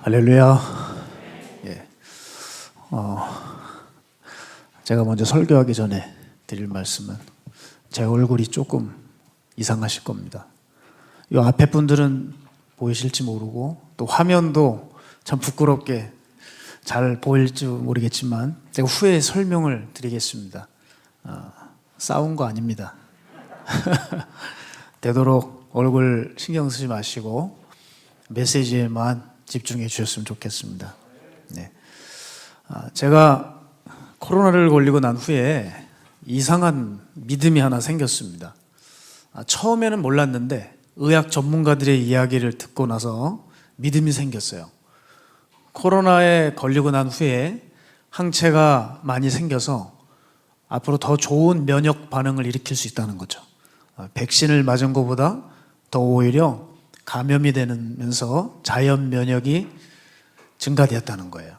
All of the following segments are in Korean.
할렐루야. 예. 제가 먼저 설교하기 전에 드릴 말씀은 제 얼굴이 조금 이상하실 겁니다. 이 앞에 분들은 보이실지 모르고 또 화면도 참 부끄럽게 잘 보일지 모르겠지만 제가 후에 설명을 드리겠습니다. 싸운 거 아닙니다. 되도록 얼굴 신경 쓰지 마시고 메시지에만 집중해 주셨으면 좋겠습니다. 네. 제가 코로나를 걸리고 난 후에 이상한 믿음이 하나 생겼습니다. 처음에는 몰랐는데 의학 전문가들의 이야기를 듣고 나서 믿음이 생겼어요. 코로나에 걸리고 난 후에 항체가 많이 생겨서 앞으로 더 좋은 면역 반응을 일으킬 수 있다는 거죠. 백신을 맞은 것보다 더 오히려 감염이 되면서 자연 면역이 증가되었다는 거예요.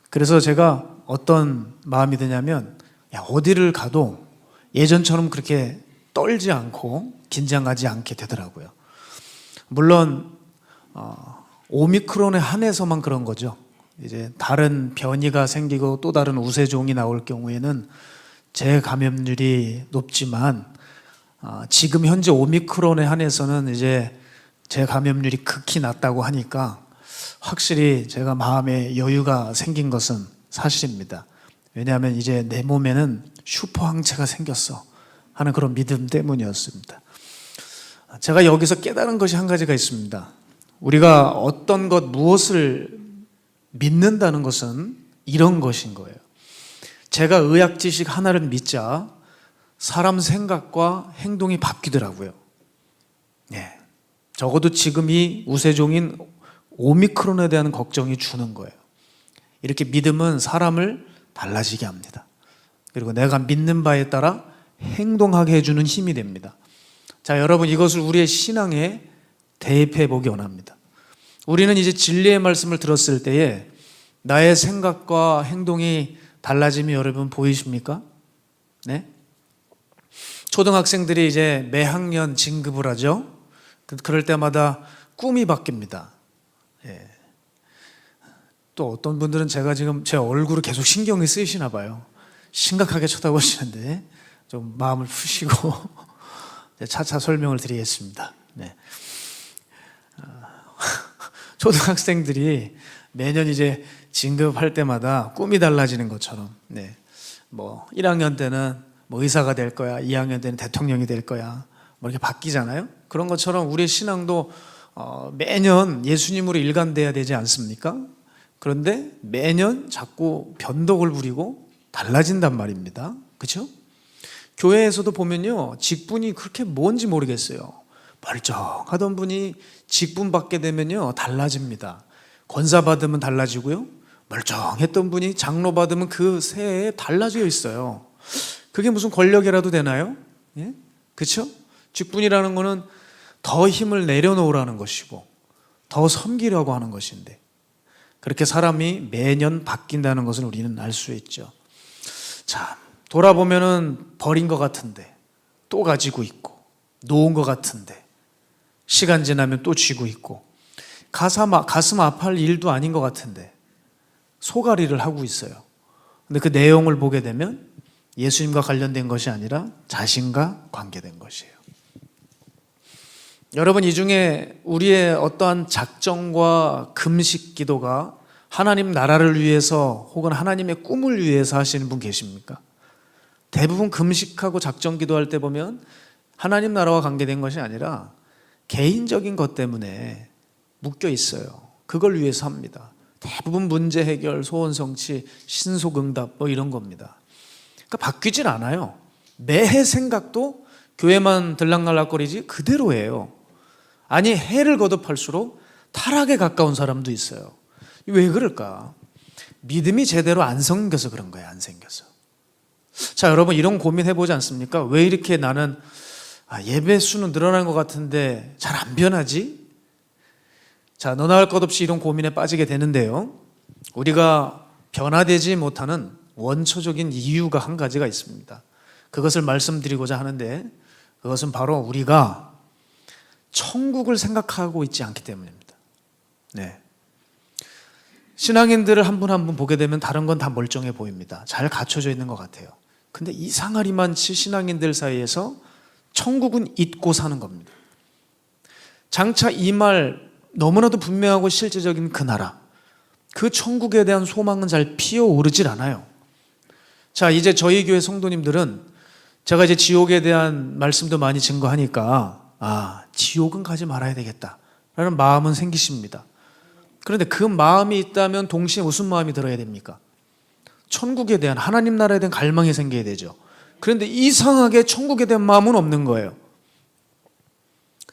그래서 제가 어떤 마음이 드냐면 어디를 가도 예전처럼 그렇게 떨지 않고 긴장하지 않게 되더라고요. 물론 오미크론에 한해서만 그런 거죠. 이제 다른 변이가 생기고 또 다른 우세종이 나올 경우에는 재감염률이 높지만 지금 현재 오미크론에 한해서는 이제 재감염률이 극히 낮다고 하니까 확실히 제가 마음에 여유가 생긴 것은 사실입니다. 왜냐하면 이제 내 몸에는 슈퍼 항체가 생겼어 하는 그런 믿음 때문이었습니다. 제가 여기서 깨달은 것이 한 가지가 있습니다. 우리가 어떤 것 무엇을 믿는다는 것은 이런 것인 거예요. 제가 의학 지식 하나를 믿자 사람 생각과 행동이 바뀌더라고요. 네. 적어도 지금 이 우세종인 오미크론에 대한 걱정이 주는 거예요. 이렇게 믿음은 사람을 달라지게 합니다. 그리고 내가 믿는 바에 따라 행동하게 해주는 힘이 됩니다. 자, 여러분 이것을 우리의 신앙에 대입해 보기 원합니다. 우리는 이제 진리의 말씀을 들었을 때에 나의 생각과 행동이 달라짐이 여러분 보이십니까? 네? 초등학생들이 이제 매학년 진급을 하죠. 그럴 때마다 꿈이 바뀝니다. 예. 또 어떤 분들은 제가 지금 제 얼굴을 계속 신경이 쓰이시나 봐요. 심각하게 쳐다보시는데 좀 마음을 푸시고 차차 설명을 드리겠습니다. 네. 초등학생들이 매년 이제 진급할 때마다 꿈이 달라지는 것처럼, 네. 뭐 1학년 때는 뭐 의사가 될 거야, 2학년 때는 대통령이 될 거야, 뭐 이렇게 바뀌잖아요. 그런 것처럼 우리의 신앙도 매년 예수님으로 일관돼야 되지 않습니까? 그런데 매년 자꾸 변덕을 부리고 달라진단 말입니다. 그렇죠? 교회에서도 보면요, 직분이 그렇게 뭔지 모르겠어요. 멀쩡하던 분이 직분 받게 되면요 달라집니다. 권사 받으면 달라지고요, 멀쩡했던 분이 장로 받으면 그 새해에 달라져 있어요. 그게 무슨 권력이라도 되나요? 예? 그렇죠? 직분이라는 거는 더 힘을 내려놓으라는 것이고 더 섬기려고 하는 것인데 그렇게 사람이 매년 바뀐다는 것을 우리는 알 수 있죠. 자, 돌아보면은 버린 것 같은데 또 가지고 있고, 놓은 것 같은데 시간 지나면 또 쥐고 있고, 가슴 아파할 일도 아닌 것 같은데 소가리를 하고 있어요. 근데 그 내용을 보게 되면 예수님과 관련된 것이 아니라 자신과 관계된 것이에요. 여러분, 이 중에 우리의 어떠한 작정과 금식 기도가 하나님 나라를 위해서 혹은 하나님의 꿈을 위해서 하시는 분 계십니까? 대부분 금식하고 작정 기도할 때 보면 하나님 나라와 관계된 것이 아니라 개인적인 것 때문에 묶여 있어요. 그걸 위해서 합니다. 대부분 문제 해결, 소원 성취, 신속응답 뭐 이런 겁니다. 그러니까 바뀌질 않아요. 매해 생각도 교회만 들락날락거리지 그대로예요. 아니, 해를 거듭할수록 타락에 가까운 사람도 있어요. 왜 그럴까? 믿음이 제대로 안 생겨서 그런 거예요. 안 생겨서. 자, 여러분 이런 고민해보지 않습니까? 왜 이렇게 나는 예배 수는 늘어난 것 같은데 잘 안 변하지? 자, 너나 할 것 없이 이런 고민에 빠지게 되는데요, 우리가 변화되지 못하는 원초적인 이유가 한 가지가 있습니다. 그것을 말씀드리고자 하는데 그것은 바로 우리가 천국을 생각하고 있지 않기 때문입니다. 네. 신앙인들을 한 분 한 분 보게 되면 다른 건 다 멀쩡해 보입니다. 잘 갖춰져 있는 것 같아요. 근데 이상하리만치 신앙인들 사이에서 천국은 잊고 사는 겁니다. 장차 이 말 너무나도 분명하고 실제적인 그 나라, 그 천국에 대한 소망은 잘 피어오르질 않아요. 자, 이제 저희 교회 성도님들은 제가 이제 지옥에 대한 말씀도 많이 증거하니까 지옥은 가지 말아야 되겠다라는 마음은 생기십니다. 그런데 그 마음이 있다면 동시에 무슨 마음이 들어야 됩니까? 천국에 대한, 하나님 나라에 대한 갈망이 생겨야 되죠. 그런데 이상하게 천국에 대한 마음은 없는 거예요.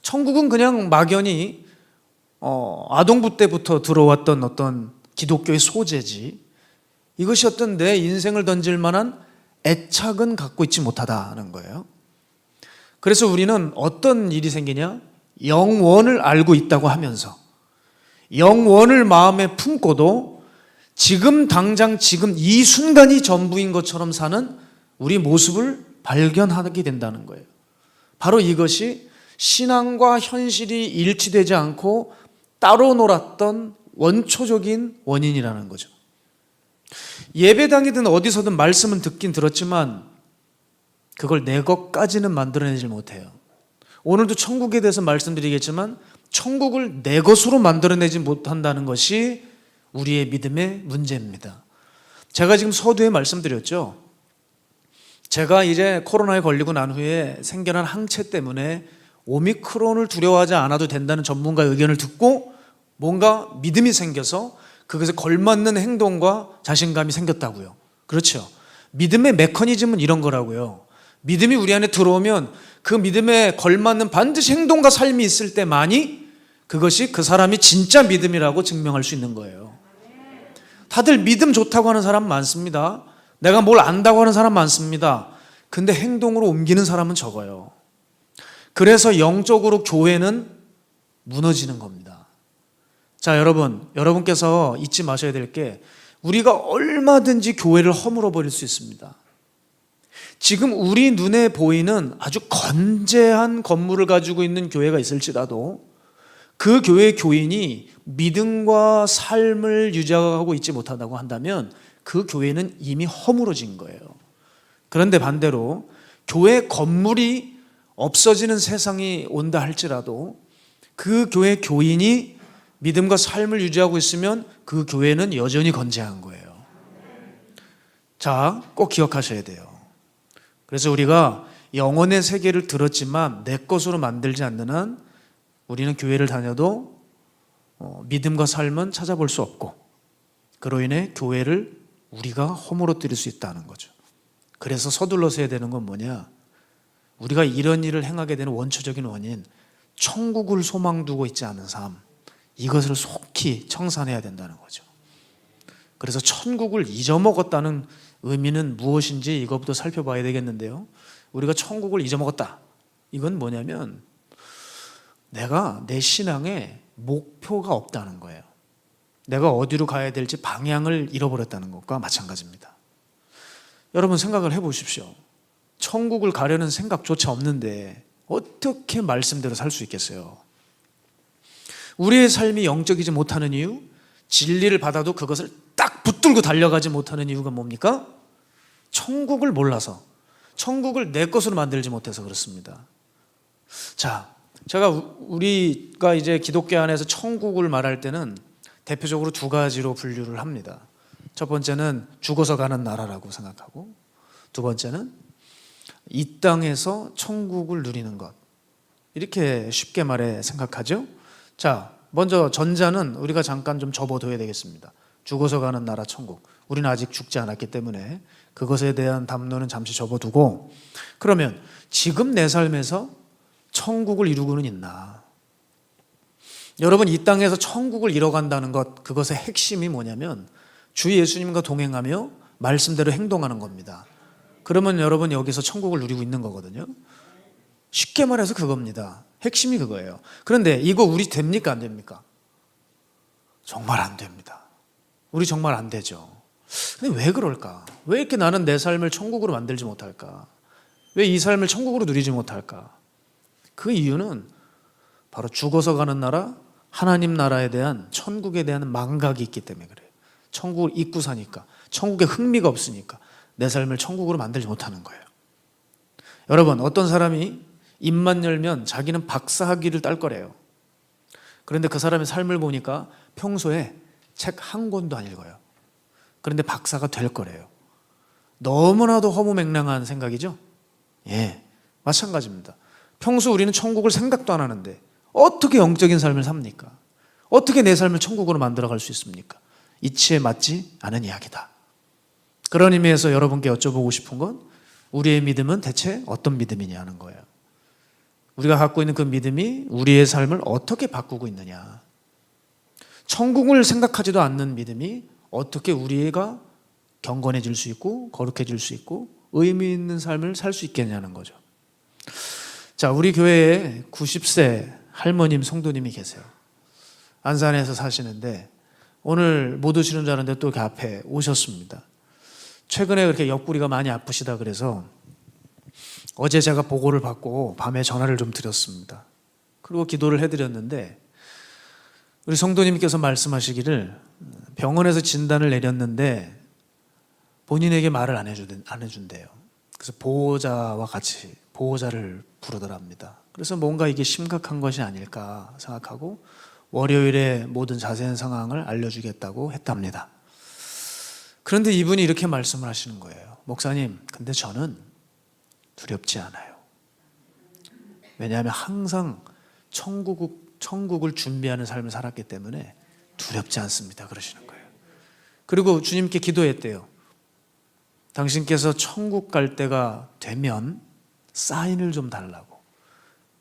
천국은 그냥 막연히 아동부 때부터 들어왔던 어떤 기독교의 소재지, 이것이 어떤 내 인생을 던질 만한 애착은 갖고 있지 못하다는 거예요. 그래서 우리는 어떤 일이 생기냐? 영원을 알고 있다고 하면서 영원을 마음에 품고도 지금 당장 지금 이 순간이 전부인 것처럼 사는 우리 모습을 발견하게 된다는 거예요. 바로 이것이 신앙과 현실이 일치되지 않고 따로 놀았던 원초적인 원인이라는 거죠. 예배당이든 어디서든 말씀은 듣긴 들었지만 그걸 내 것까지는 만들어내지 못해요. 오늘도 천국에 대해서 말씀드리겠지만 천국을 내 것으로 만들어내지 못한다는 것이 우리의 믿음의 문제입니다. 제가 지금 서두에 말씀드렸죠. 제가 이제 코로나에 걸리고 난 후에 생겨난 항체 때문에 오미크론을 두려워하지 않아도 된다는 전문가의 의견을 듣고 뭔가 믿음이 생겨서 그것에 걸맞는 행동과 자신감이 생겼다고요. 그렇죠. 믿음의 메커니즘은 이런 거라고요. 믿음이 우리 안에 들어오면 그 믿음에 걸맞는 반드시 행동과 삶이 있을 때만이 그것이 그 사람이 진짜 믿음이라고 증명할 수 있는 거예요. 다들 믿음 좋다고 하는 사람 많습니다. 내가 뭘 안다고 하는 사람 많습니다. 근데 행동으로 옮기는 사람은 적어요. 그래서 영적으로 교회는 무너지는 겁니다. 자, 여러분께서 잊지 마셔야 될 게 우리가 얼마든지 교회를 허물어 버릴 수 있습니다. 지금 우리 눈에 보이는 아주 건재한 건물을 가지고 있는 교회가 있을지라도 그 교회 교인이 믿음과 삶을 유지하고 있지 못하다고 한다면 그 교회는 이미 허물어진 거예요. 그런데 반대로 교회 건물이 없어지는 세상이 온다 할지라도 그 교회 교인이 믿음과 삶을 유지하고 있으면 그 교회는 여전히 건재한 거예요. 자, 꼭 기억하셔야 돼요. 그래서 우리가 영혼의 세계를 들었지만 내 것으로 만들지 않는 한 우리는 교회를 다녀도 믿음과 삶은 찾아볼 수 없고 그로 인해 교회를 우리가 허물어뜨릴 수 있다는 거죠. 그래서 서둘러서 해야 되는 건 뭐냐? 우리가 이런 일을 행하게 되는 원초적인 원인, 천국을 소망 두고 있지 않은 삶, 이것을 속히 청산해야 된다는 거죠. 그래서 천국을 잊어먹었다는 의미는 무엇인지 이것부터 살펴봐야 되겠는데요. 우리가 천국을 잊어먹었다. 이건 뭐냐면 내가 내 신앙에 목표가 없다는 거예요. 내가 어디로 가야 될지 방향을 잃어버렸다는 것과 마찬가지입니다. 여러분 생각을 해보십시오. 천국을 가려는 생각조차 없는데 어떻게 말씀대로 살 수 있겠어요? 우리의 삶이 영적이지 못하는 이유, 진리를 받아도 그것을 딱 붙들고 달려가지 못하는 이유가 뭡니까? 천국을 몰라서, 천국을 내 것으로 만들지 못해서 그렇습니다. 자, 제가 우리가 이제 기독교 안에서 천국을 말할 때는 대표적으로 두 가지로 분류를 합니다. 첫 번째는 죽어서 가는 나라라고 생각하고, 두 번째는 이 땅에서 천국을 누리는 것, 이렇게 쉽게 말해 생각하죠. 자, 먼저 전자는 우리가 잠깐 좀 접어둬야 되겠습니다. 죽어서 가는 나라 천국, 우리는 아직 죽지 않았기 때문에 그것에 대한 담론은 잠시 접어두고, 그러면 지금 내 삶에서 천국을 이루고는 있나? 여러분, 이 땅에서 천국을 이뤄간다는 것, 그것의 핵심이 뭐냐면 주 예수님과 동행하며 말씀대로 행동하는 겁니다. 그러면 여러분 여기서 천국을 누리고 있는 거거든요. 쉽게 말해서 그겁니다. 핵심이 그거예요. 그런데 이거 우리 됩니까? 안 됩니까? 정말 안 됩니다. 우리 정말 안 되죠. 근데 왜 그럴까? 왜 이렇게 나는 내 삶을 천국으로 만들지 못할까? 왜 이 삶을 천국으로 누리지 못할까? 그 이유는 바로 죽어서 가는 나라, 하나님 나라에 대한, 천국에 대한 망각이 있기 때문에 그래요. 천국을 잊고 사니까, 천국에 흥미가 없으니까 내 삶을 천국으로 만들지 못하는 거예요. 여러분, 어떤 사람이 입만 열면 자기는 박사학위를 딸 거래요. 그런데 그 사람의 삶을 보니까 평소에 책 한 권도 안 읽어요. 그런데 박사가 될 거래요. 너무나도 허무맹랑한 생각이죠? 예, 마찬가지입니다. 평소 우리는 천국을 생각도 안 하는데 어떻게 영적인 삶을 삽니까? 어떻게 내 삶을 천국으로 만들어갈 수 있습니까? 이치에 맞지 않은 이야기다. 그런 의미에서 여러분께 여쭤보고 싶은 건 우리의 믿음은 대체 어떤 믿음이냐는 거예요. 우리가 갖고 있는 그 믿음이 우리의 삶을 어떻게 바꾸고 있느냐. 천국을 생각하지도 않는 믿음이 어떻게 우리가 경건해질 수 있고 거룩해질 수 있고 의미 있는 삶을 살 수 있겠냐는 거죠. 자, 우리 교회에 90세 할머님 성도님이 계세요. 안산에서 사시는데 오늘 못 오시는 줄 알았는데 또 이렇게 앞에 오셨습니다. 최근에 그렇게 옆구리가 많이 아프시다 그래서 어제 제가 보고를 받고 밤에 전화를 좀 드렸습니다. 그리고 기도를 해드렸는데 우리 성도님께서 말씀하시기를 병원에서 진단을 내렸는데 본인에게 말을 안 해준대요. 그래서 보호자와 같이 보호자를 부르더랍니다. 그래서 뭔가 이게 심각한 것이 아닐까 생각하고 월요일에 모든 자세한 상황을 알려주겠다고 했답니다. 그런데 이분이 이렇게 말씀을 하시는 거예요. 목사님, 근데 저는 두렵지 않아요. 왜냐하면 항상 천국을 준비하는 삶을 살았기 때문에 두렵지 않습니다. 그러시는 거예요. 그리고 주님께 기도했대요. 당신께서 천국 갈 때가 되면 사인을 좀 달라고.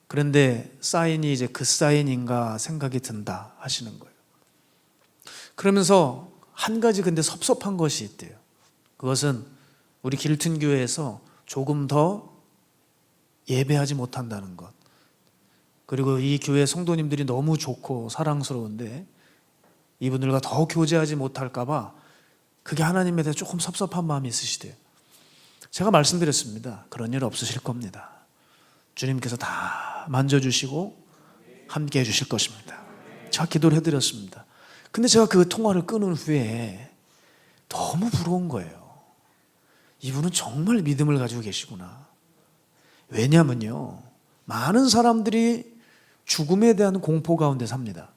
그런데 사인이 이제 그 사인인가 생각이 든다 하시는 거예요. 그러면서 한 가지 근데 섭섭한 것이 있대요. 그것은 우리 길튼 교회에서 조금 더 예배하지 못한다는 것. 그리고 이 교회 성도님들이 너무 좋고 사랑스러운데 이분들과 더 교제하지 못할까 봐 그게 하나님에 대해 조금 섭섭한 마음이 있으시대요. 제가 말씀드렸습니다. 그런 일 없으실 겁니다. 주님께서 다 만져주시고 함께 해주실 것입니다. 제가 기도를 해드렸습니다. 근데 제가 그 통화를 끊은 후에 너무 부러운 거예요. 이분은 정말 믿음을 가지고 계시구나. 왜냐면요, 많은 사람들이 죽음에 대한 공포 가운데 삽니다.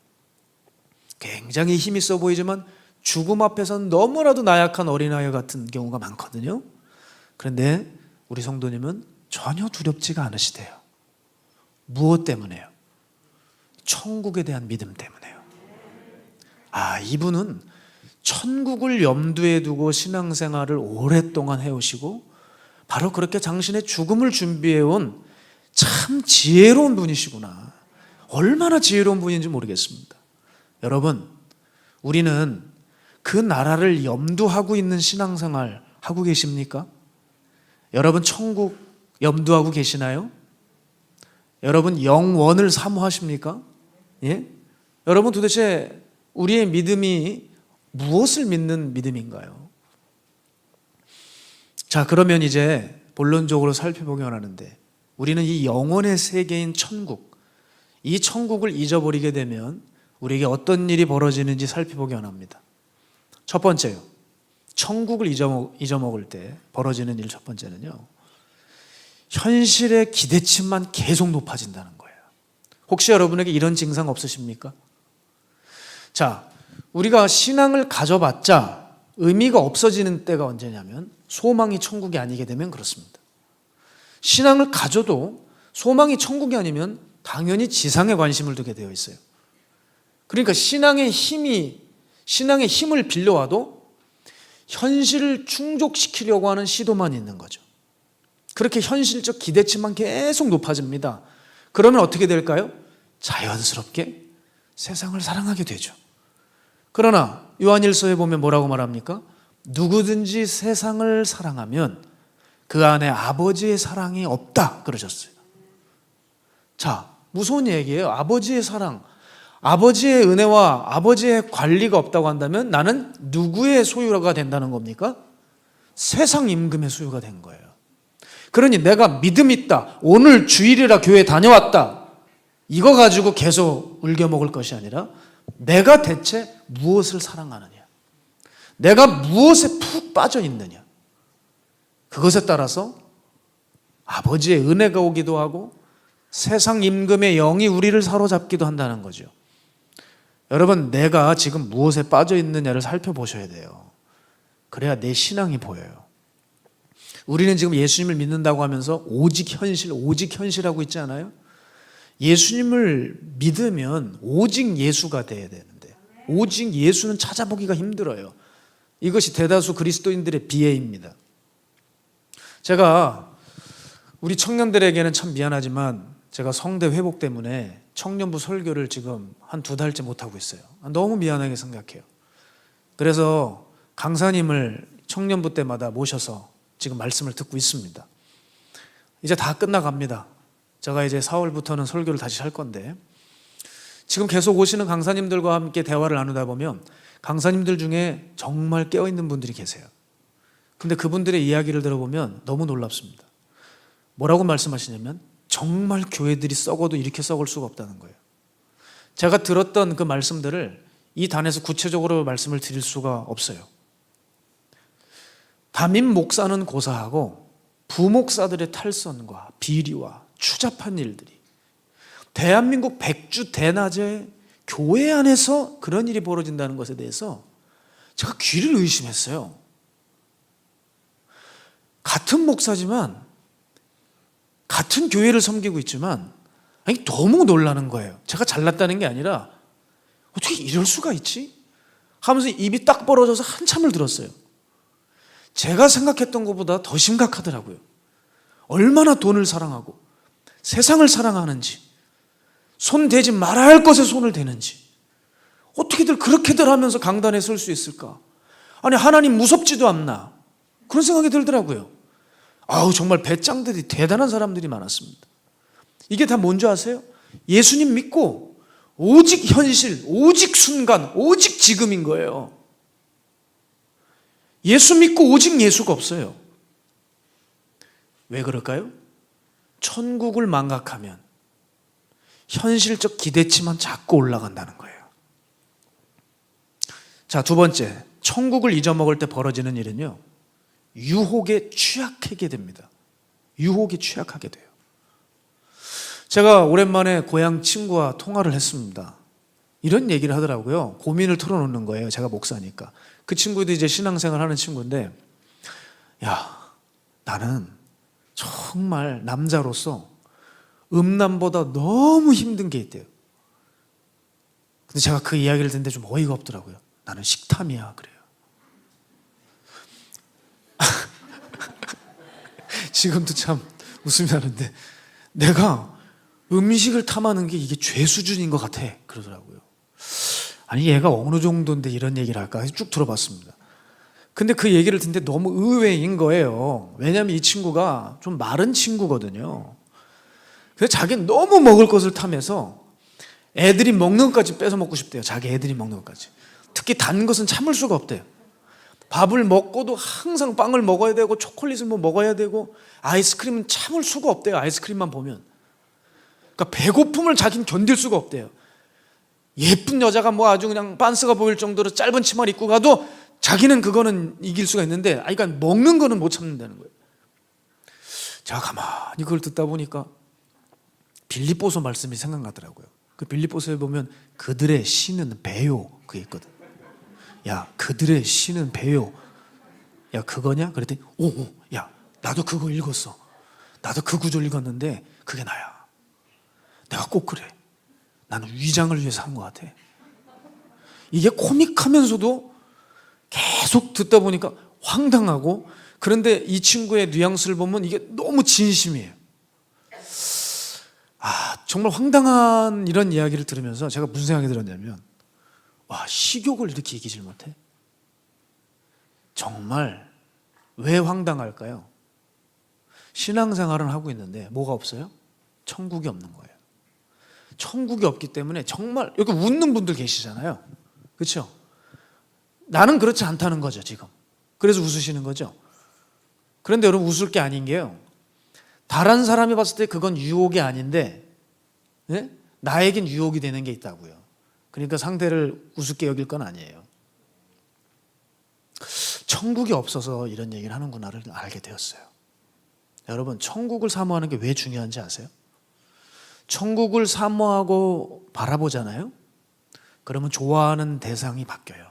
굉장히 힘이 있어 보이지만 죽음 앞에서는 너무나도 나약한 어린아이 같은 경우가 많거든요. 그런데 우리 성도님은 전혀 두렵지가 않으시대요. 무엇 때문에요? 천국에 대한 믿음 때문에요. 이분은 천국을 염두에 두고 신앙생활을 오랫동안 해오시고 바로 그렇게 당신의 죽음을 준비해온 참 지혜로운 분이시구나. 얼마나 지혜로운 분인지 모르겠습니다. 여러분, 우리는 그 나라를 염두하고 있는 신앙생활 하고 계십니까? 여러분 천국 염두하고 계시나요? 여러분 영원을 사모하십니까? 예? 여러분 도대체 우리의 믿음이 무엇을 믿는 믿음인가요? 자, 그러면 이제 본론적으로 살펴보기 원하는데 우리는 이 영혼의 세계인 천국, 이 천국을 잊어버리게 되면 우리에게 어떤 일이 벌어지는지 살펴보기 원합니다. 첫 번째요. 천국을 잊어먹을 때 벌어지는 일 첫 번째는요. 현실의 기대치만 계속 높아진다는 거예요. 혹시 여러분에게 이런 증상 없으십니까? 자, 우리가 신앙을 가져봤자 의미가 없어지는 때가 언제냐면 소망이 천국이 아니게 되면 그렇습니다. 신앙을 가져도 소망이 천국이 아니면 당연히 지상에 관심을 두게 되어 있어요. 그러니까 신앙의 힘을 빌려와도 현실을 충족시키려고 하는 시도만 있는 거죠. 그렇게 현실적 기대치만 계속 높아집니다. 그러면 어떻게 될까요? 자연스럽게 세상을 사랑하게 되죠. 그러나 요한일서에 보면 뭐라고 말합니까? 누구든지 세상을 사랑하면 그 안에 아버지의 사랑이 없다 그러셨어요. 자, 무서운 얘기예요. 아버지의 사랑, 아버지의 은혜와 아버지의 관리가 없다고 한다면 나는 누구의 소유가 된다는 겁니까? 세상 임금의 소유가 된 거예요. 그러니 내가 믿음 있다, 오늘 주일이라 교회 다녀왔다, 이거 가지고 계속 울겨먹을 것이 아니라 내가 대체 무엇을 사랑하느냐, 내가 무엇에 푹 빠져 있느냐, 그것에 따라서 아버지의 은혜가 오기도 하고 세상 임금의 영이 우리를 사로잡기도 한다는 거죠. 여러분, 내가 지금 무엇에 빠져 있느냐를 살펴보셔야 돼요. 그래야 내 신앙이 보여요. 우리는 지금 예수님을 믿는다고 하면서 오직 현실 하고 있지 않아요? 예수님을 믿으면 오직 예수가 돼야 되는데 오직 예수는 찾아보기가 힘들어요. 이것이 대다수 그리스도인들의 비애입니다. 제가 우리 청년들에게는 참 미안하지만 제가 성대 회복 때문에 청년부 설교를 지금 한 2달째 못하고 있어요. 너무 미안하게 생각해요. 그래서 강사님을 청년부 때마다 모셔서 지금 말씀을 듣고 있습니다. 이제 다 끝나갑니다. 제가 이제 4월부터는 설교를 다시 할 건데, 지금 계속 오시는 강사님들과 함께 대화를 나누다 보면 강사님들 중에 정말 깨어있는 분들이 계세요. 근데 그분들의 이야기를 들어보면 너무 놀랍습니다. 뭐라고 말씀하시냐면 정말 교회들이 썩어도 이렇게 썩을 수가 없다는 거예요. 제가 들었던 그 말씀들을 이 단에서 구체적으로 말씀을 드릴 수가 없어요. 담임 목사는 고사하고 부목사들의 탈선과 비리와 추잡한 일들이 대한민국 백주 대낮에 교회 안에서 그런 일이 벌어진다는 것에 대해서 제가 귀를 의심했어요. 같은 목사지만 같은 교회를 섬기고 있지만 너무 놀라는 거예요. 제가 잘났다는 게 아니라 어떻게 이럴 수가 있지? 하면서 입이 딱 벌어져서 한참을 들었어요. 제가 생각했던 것보다 더 심각하더라고요. 얼마나 돈을 사랑하고 세상을 사랑하는지, 손 대지 말아야 할 것에 손을 대는지, 어떻게들 그렇게들 하면서 강단에 설 수 있을까? 아니, 하나님 무섭지도 않나? 그런 생각이 들더라고요. 정말 배짱들이 대단한 사람들이 많았습니다. 이게 다 뭔지 아세요? 예수님 믿고 오직 현실, 오직 순간, 오직 지금인 거예요. 예수 믿고 오직 예수가 없어요. 왜 그럴까요? 천국을 망각하면 현실적 기대치만 자꾸 올라간다는 거예요. 자, 2번째, 천국을 잊어먹을 때 벌어지는 일은요, 유혹에 취약하게 됩니다. 유혹에 취약하게 돼요. 제가 오랜만에 고향 친구와 통화를 했습니다. 이런 얘기를 하더라고요. 고민을 털어놓는 거예요. 제가 목사니까. 그 친구도 이제 신앙생활 하는 친구인데, 야, 나는 정말 남자로서 음란보다 너무 힘든 게 있대요. 근데 제가 그 이야기를 듣는데 좀 어이가 없더라고요. 나는 식탐이야, 그래요. 지금도 참 웃음이 나는데, 내가 음식을 탐하는 게 이게 죄 수준인 것 같아, 그러더라고요. 아니, 얘가 어느 정도인데 이런 얘기를 할까 해서 쭉 들어봤습니다. 근데 그 얘기를 듣는데 너무 의외인 거예요. 왜냐하면 이 친구가 좀 마른 친구거든요. 그래서 자기는 너무 먹을 것을 탐해서 애들이 먹는 것까지 뺏어 먹고 싶대요. 자기 애들이 먹는 것까지. 특히 단 것은 참을 수가 없대요. 밥을 먹고도 항상 빵을 먹어야 되고 초콜릿을 먹어야 되고 아이스크림은 참을 수가 없대요. 아이스크림만 보면. 그러니까 배고픔을 자기는 견딜 수가 없대요. 예쁜 여자가 아주 그냥 빤스가 보일 정도로 짧은 치마를 입고 가도 자기는 그거는 이길 수가 있는데, 그러니까 먹는 거는 못 참는다는 거예요. 제가 가만히 그걸 듣다 보니까 빌립보서 말씀이 생각나더라고요. 그 빌립보서에 보면 그들의 신은 배요, 그게 있거든. 야, 그들의 신은 배요. 야, 그거냐? 그랬더니 야, 나도 그거 읽었어. 나도 그 구절 읽었는데 그게 나야. 내가 꼭 그래. 나는 위장을 위해서 한 것 같아. 이게 코믹하면서도 계속 듣다 보니까 황당하고, 그런데 이 친구의 뉘앙스를 보면 이게 너무 진심이에요. 정말 황당한 이런 이야기를 들으면서 제가 무슨 생각이 들었냐면, 식욕을 이렇게 이기질 못해? 정말 왜 황당할까요? 신앙생활은 하고 있는데 뭐가 없어요? 천국이 없는 거예요. 천국이 없기 때문에 정말, 여기 웃는 분들 계시잖아요. 그렇죠? 나는 그렇지 않다는 거죠, 지금. 그래서 웃으시는 거죠. 그런데 여러분, 웃을 게 아닌 게요, 다른 사람이 봤을 때 그건 유혹이 아닌데, 네? 나에겐 유혹이 되는 게 있다고요. 그러니까 상대를 우습게 여길 건 아니에요. 천국이 없어서 이런 얘기를 하는구나를 알게 되었어요. 여러분, 천국을 사모하는 게 왜 중요한지 아세요? 천국을 사모하고 바라보잖아요. 그러면 좋아하는 대상이 바뀌어요.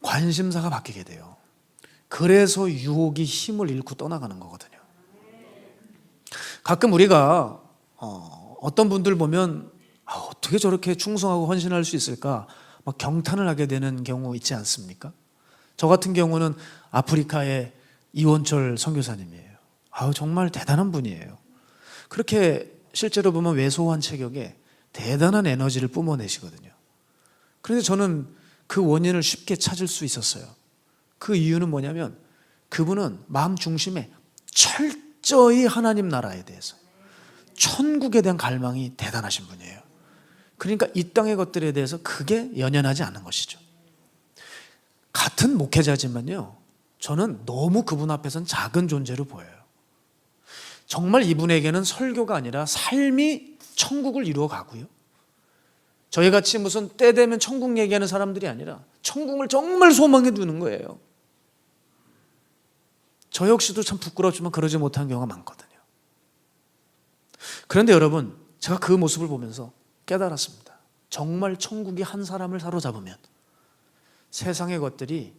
관심사가 바뀌게 돼요. 그래서 유혹이 힘을 잃고 떠나가는 거거든요. 가끔 우리가 어떤 분들 보면 어떻게 저렇게 충성하고 헌신할 수 있을까 막 경탄을 하게 되는 경우 있지 않습니까? 저 같은 경우는 아프리카의 이원철 선교사님이에요. 정말 대단한 분이에요. 그렇게 실제로 보면 왜소한 체격에 대단한 에너지를 뿜어내시거든요. 그런데 저는 그 원인을 쉽게 찾을 수 있었어요. 그 이유는 뭐냐면 그분은 마음 중심에 철저히 하나님 나라에 대해서, 천국에 대한 갈망이 대단하신 분이에요. 그러니까 이 땅의 것들에 대해서 크게 연연하지 않는 것이죠. 같은 목회자지만요, 저는 너무 그분 앞에서는 작은 존재로 보여요. 정말 이분에게는 설교가 아니라 삶이 천국을 이루어 가고요, 저희같이 무슨 때 되면 천국 얘기하는 사람들이 아니라 천국을 정말 소망해 두는 거예요. 저 역시도 참 부끄럽지만 그러지 못한 경우가 많거든요. 그런데 여러분, 제가 그 모습을 보면서 깨달았습니다. 정말 천국이 한 사람을 사로잡으면 세상의 것들이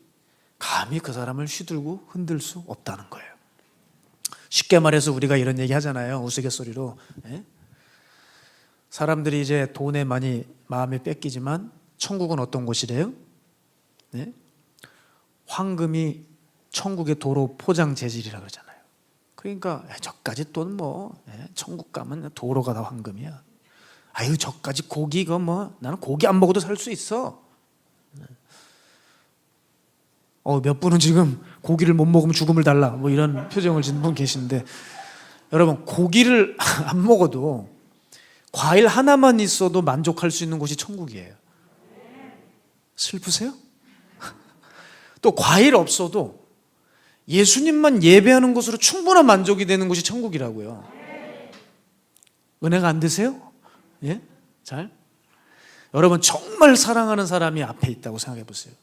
감히 그 사람을 휘둘고 흔들 수 없다는 거예요. 쉽게 말해서 우리가 이런 얘기 하잖아요, 우스갯소리로. 사람들이 이제 돈에 많이 마음이 뺏기지만 천국은 어떤 곳이래요? 황금이 천국의 도로 포장 재질이라 그러잖아요. 그러니까 저까지 돈 천국 가면 도로가 다 황금이야. 저까지 고기 이거 나는 고기 안 먹어도 살 수 있어. 몇 분은 지금 고기를 못 먹으면 죽음을 달라 이런 표정을 짓는 분 계신데, 여러분, 고기를 안 먹어도 과일 하나만 있어도 만족할 수 있는 곳이 천국이에요. 슬프세요? 또 과일 없어도 예수님만 예배하는 곳으로 충분한 만족이 되는 곳이 천국이라고요. 은혜가 안 되세요? 예? 잘? 여러분, 정말 사랑하는 사람이 앞에 있다고 생각해 보세요.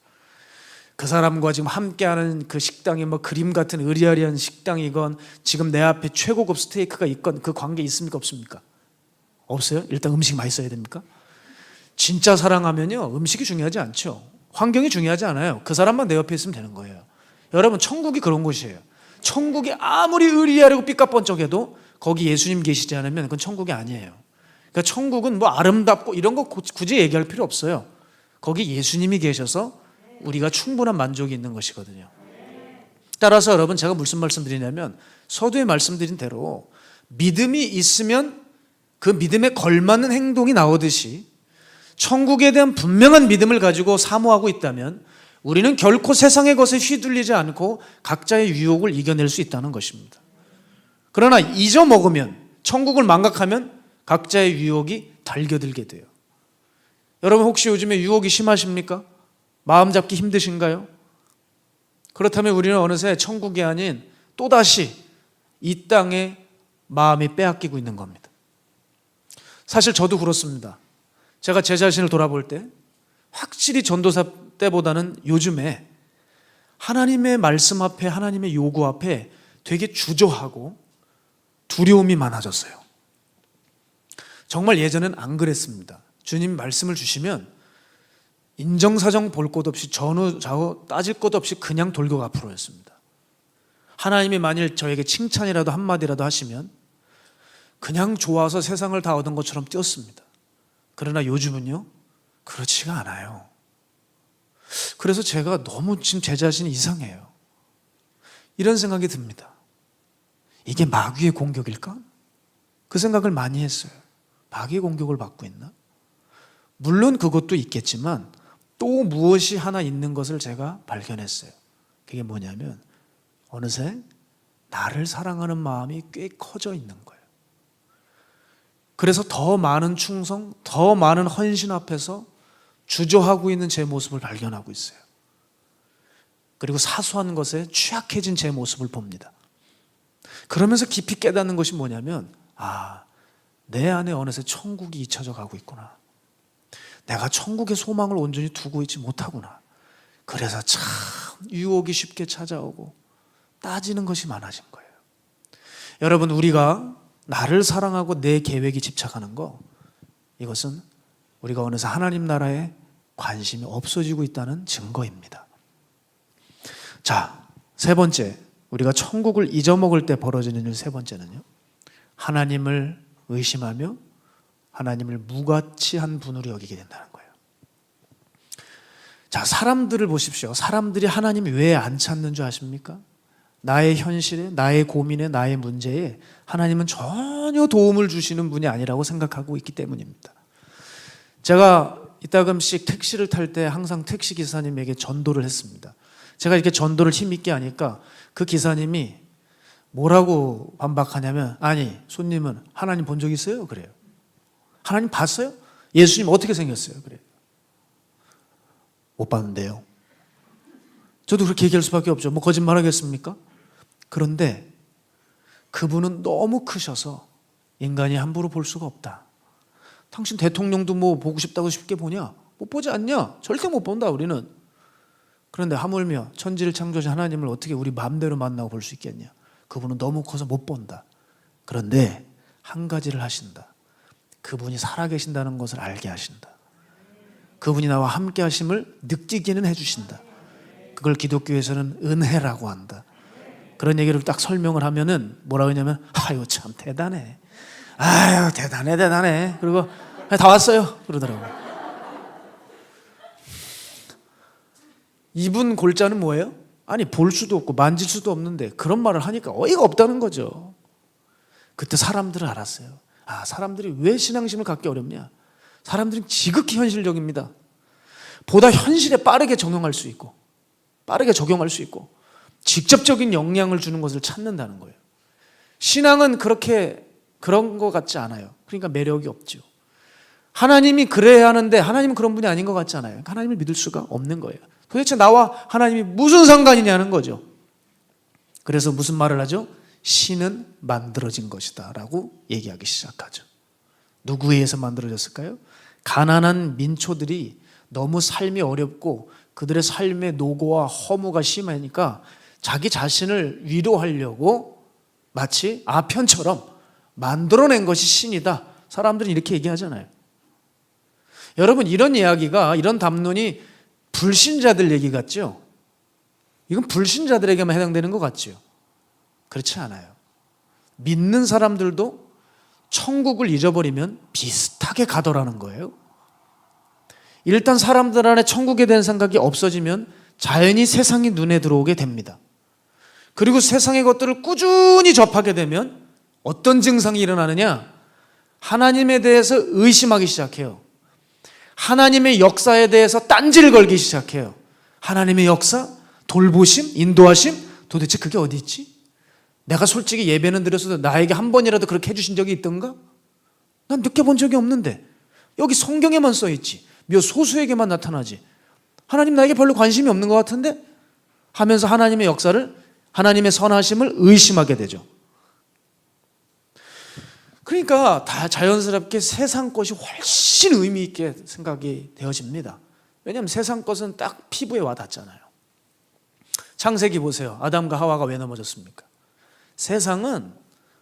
그 사람과 지금 함께하는 그 식당이 그림 같은 으리아리한 식당이건 지금 내 앞에 최고급 스테이크가 있건 그 관계 있습니까, 없습니까? 없어요? 일단 음식이 맛있어야 됩니까? 진짜 사랑하면요, 음식이 중요하지 않죠. 환경이 중요하지 않아요. 그 사람만 내 옆에 있으면 되는 거예요. 여러분, 천국이 그런 곳이에요. 천국이 아무리 으리아리고 삐까뻔쩍해도 거기 예수님 계시지 않으면 그건 천국이 아니에요. 그러니까 천국은 아름답고 이런 거 굳이 얘기할 필요 없어요. 거기 예수님이 계셔서 우리가 충분한 만족이 있는 것이거든요. 따라서 여러분, 제가 무슨 말씀드리냐면 서두에 말씀드린 대로 믿음이 있으면 그 믿음에 걸맞는 행동이 나오듯이 천국에 대한 분명한 믿음을 가지고 사모하고 있다면 우리는 결코 세상의 것에 휘둘리지 않고 각자의 유혹을 이겨낼 수 있다는 것입니다. 그러나 잊어먹으면, 천국을 망각하면 각자의 유혹이 달겨들게 돼요. 여러분, 혹시 요즘에 유혹이 심하십니까? 마음 잡기 힘드신가요? 그렇다면 우리는 어느새 천국이 아닌 또다시 이 땅에 마음이 빼앗기고 있는 겁니다. 사실 저도 그렇습니다. 제가 제 자신을 돌아볼 때 확실히 전도사 때보다는 요즘에 하나님의 말씀 앞에, 하나님의 요구 앞에 되게 주저하고 두려움이 많아졌어요. 정말 예전엔 안 그랬습니다. 주님 말씀을 주시면 인정사정 볼 것 없이 전후 좌우 따질 것 없이 그냥 돌격 앞으로였습니다. 하나님이 만일 저에게 칭찬이라도 한마디라도 하시면 그냥 좋아서 세상을 다 얻은 것처럼 뛰었습니다. 그러나 요즘은요, 그렇지가 않아요. 그래서 제가 너무 지금 제 자신이 이상해요. 이런 생각이 듭니다. 이게 마귀의 공격일까? 그 생각을 많이 했어요. 마귀의 공격을 받고 있나? 물론 그것도 있겠지만 또 무엇이 하나 있는 것을 제가 발견했어요. 그게 뭐냐면 어느새 나를 사랑하는 마음이 꽤 커져 있는 거예요. 그래서 더 많은 충성, 더 많은 헌신 앞에서 주저하고 있는 제 모습을 발견하고 있어요. 그리고 사소한 것에 취약해진 제 모습을 봅니다. 그러면서 깊이 깨닫는 것이 뭐냐면, 내 안에 어느새 천국이 잊혀져 가고 있구나. 내가 천국의 소망을 온전히 두고 있지 못하구나. 그래서 참 유혹이 쉽게 찾아오고 따지는 것이 많아진 거예요. 여러분, 우리가 나를 사랑하고 내 계획에 집착하는 거, 이것은 우리가 어느새 하나님 나라에 관심이 없어지고 있다는 증거입니다. 자, 세 번째, 우리가 천국을 잊어먹을 때 벌어지는 일 세 번째는요, 하나님을 의심하며 하나님을 무가치한 분으로 여기게 된다는 거예요. 자, 사람들을 보십시오. 사람들이 하나님이 왜 안 찾는 줄 아십니까? 나의 현실에, 나의 고민에, 나의 문제에 하나님은 전혀 도움을 주시는 분이 아니라고 생각하고 있기 때문입니다. 제가 이따금씩 택시를 탈 때 항상 택시 기사님에게 전도를 했습니다. 제가 이렇게 전도를 힘있게 하니까 그 기사님이 뭐라고 반박하냐면, 아니, 손님은 하나님 본 적 있어요? 그래요. 하나님 봤어요? 예수님 어떻게 생겼어요? 그래요. 못 봤는데요. 저도 그렇게 얘기할 수밖에 없죠. 뭐 거짓말 하겠습니까? 그런데 그분은 너무 크셔서 인간이 함부로 볼 수가 없다. 당신 대통령도 뭐 보고 싶다고 쉽게 보냐? 못 보지 않냐? 절대 못 본다, 우리는. 그런데 하물며 천지를 창조하신 하나님을 어떻게 우리 마음대로 만나고 볼 수 있겠냐? 그분은 너무 커서 못 본다. 그런데 한 가지를 하신다. 그분이 살아계신다는 것을 알게 하신다. 그분이 나와 함께 하심을 느끼기는 해주신다. 그걸 기독교에서는 은혜라고 한다. 그런 얘기를 딱 설명을 하면은 뭐라고 하냐면, 아유 참 대단해. 아유 대단해. 그리고 다 왔어요. 그러더라고요. 이분 골자는 뭐예요? 아니, 볼 수도 없고 만질 수도 없는데 그런 말을 하니까 어이가 없다는 거죠. 그때 사람들은 알았어요. 아, 사람들이 왜 신앙심을 갖기 어렵냐? 사람들은 지극히 현실적입니다. 보다 현실에 빠르게 적용할 수 있고 직접적인 영향을 주는 것을 찾는다는 거예요. 신앙은 그런 것 같지 않아요. 그러니까 매력이 없죠. 하나님이 그래야 하는데 하나님은 그런 분이 아닌 것 같지 않아요. 하나님을 믿을 수가 없는 거예요. 도대체 나와 하나님이 무슨 상관이냐는 거죠. 그래서 무슨 말을 하죠? 신은 만들어진 것이다 라고 얘기하기 시작하죠. 누구에 의해서 만들어졌을까요? 가난한 민초들이 너무 삶이 어렵고 그들의 삶의 노고와 허무가 심하니까 자기 자신을 위로하려고 마치 아편처럼 만들어낸 것이 신이다. 사람들이 이렇게 얘기하잖아요. 여러분, 이런 이야기가, 이런 담론이 불신자들 얘기 같죠? 이건 불신자들에게만 해당되는 것 같죠? 그렇지 않아요. 믿는 사람들도 천국을 잊어버리면 비슷하게 가더라는 거예요. 일단 사람들 안에 천국에 대한 생각이 없어지면 자연히 세상이 눈에 들어오게 됩니다. 그리고 세상의 것들을 꾸준히 접하게 되면 어떤 증상이 일어나느냐? 하나님에 대해서 의심하기 시작해요. 하나님의 역사에 대해서 딴지를 걸기 시작해요. 하나님의 역사, 돌보심, 인도하심, 도대체 그게 어디 있지? 내가 솔직히 예배는 드렸어도 나에게 한 번이라도 그렇게 해주신 적이 있던가? 난 느껴본 적이 없는데 여기 성경에만 써있지, 몇 소수에게만 나타나지, 하나님 나에게 별로 관심이 없는 것 같은데? 하면서 하나님의 역사를, 하나님의 선하심을 의심하게 되죠. 그러니까 다 자연스럽게 세상 것이 훨씬 의미 있게 생각이 되어집니다. 왜냐하면 세상 것은 딱 피부에 와닿잖아요. 창세기 보세요. 아담과 하와가 왜 넘어졌습니까? 세상은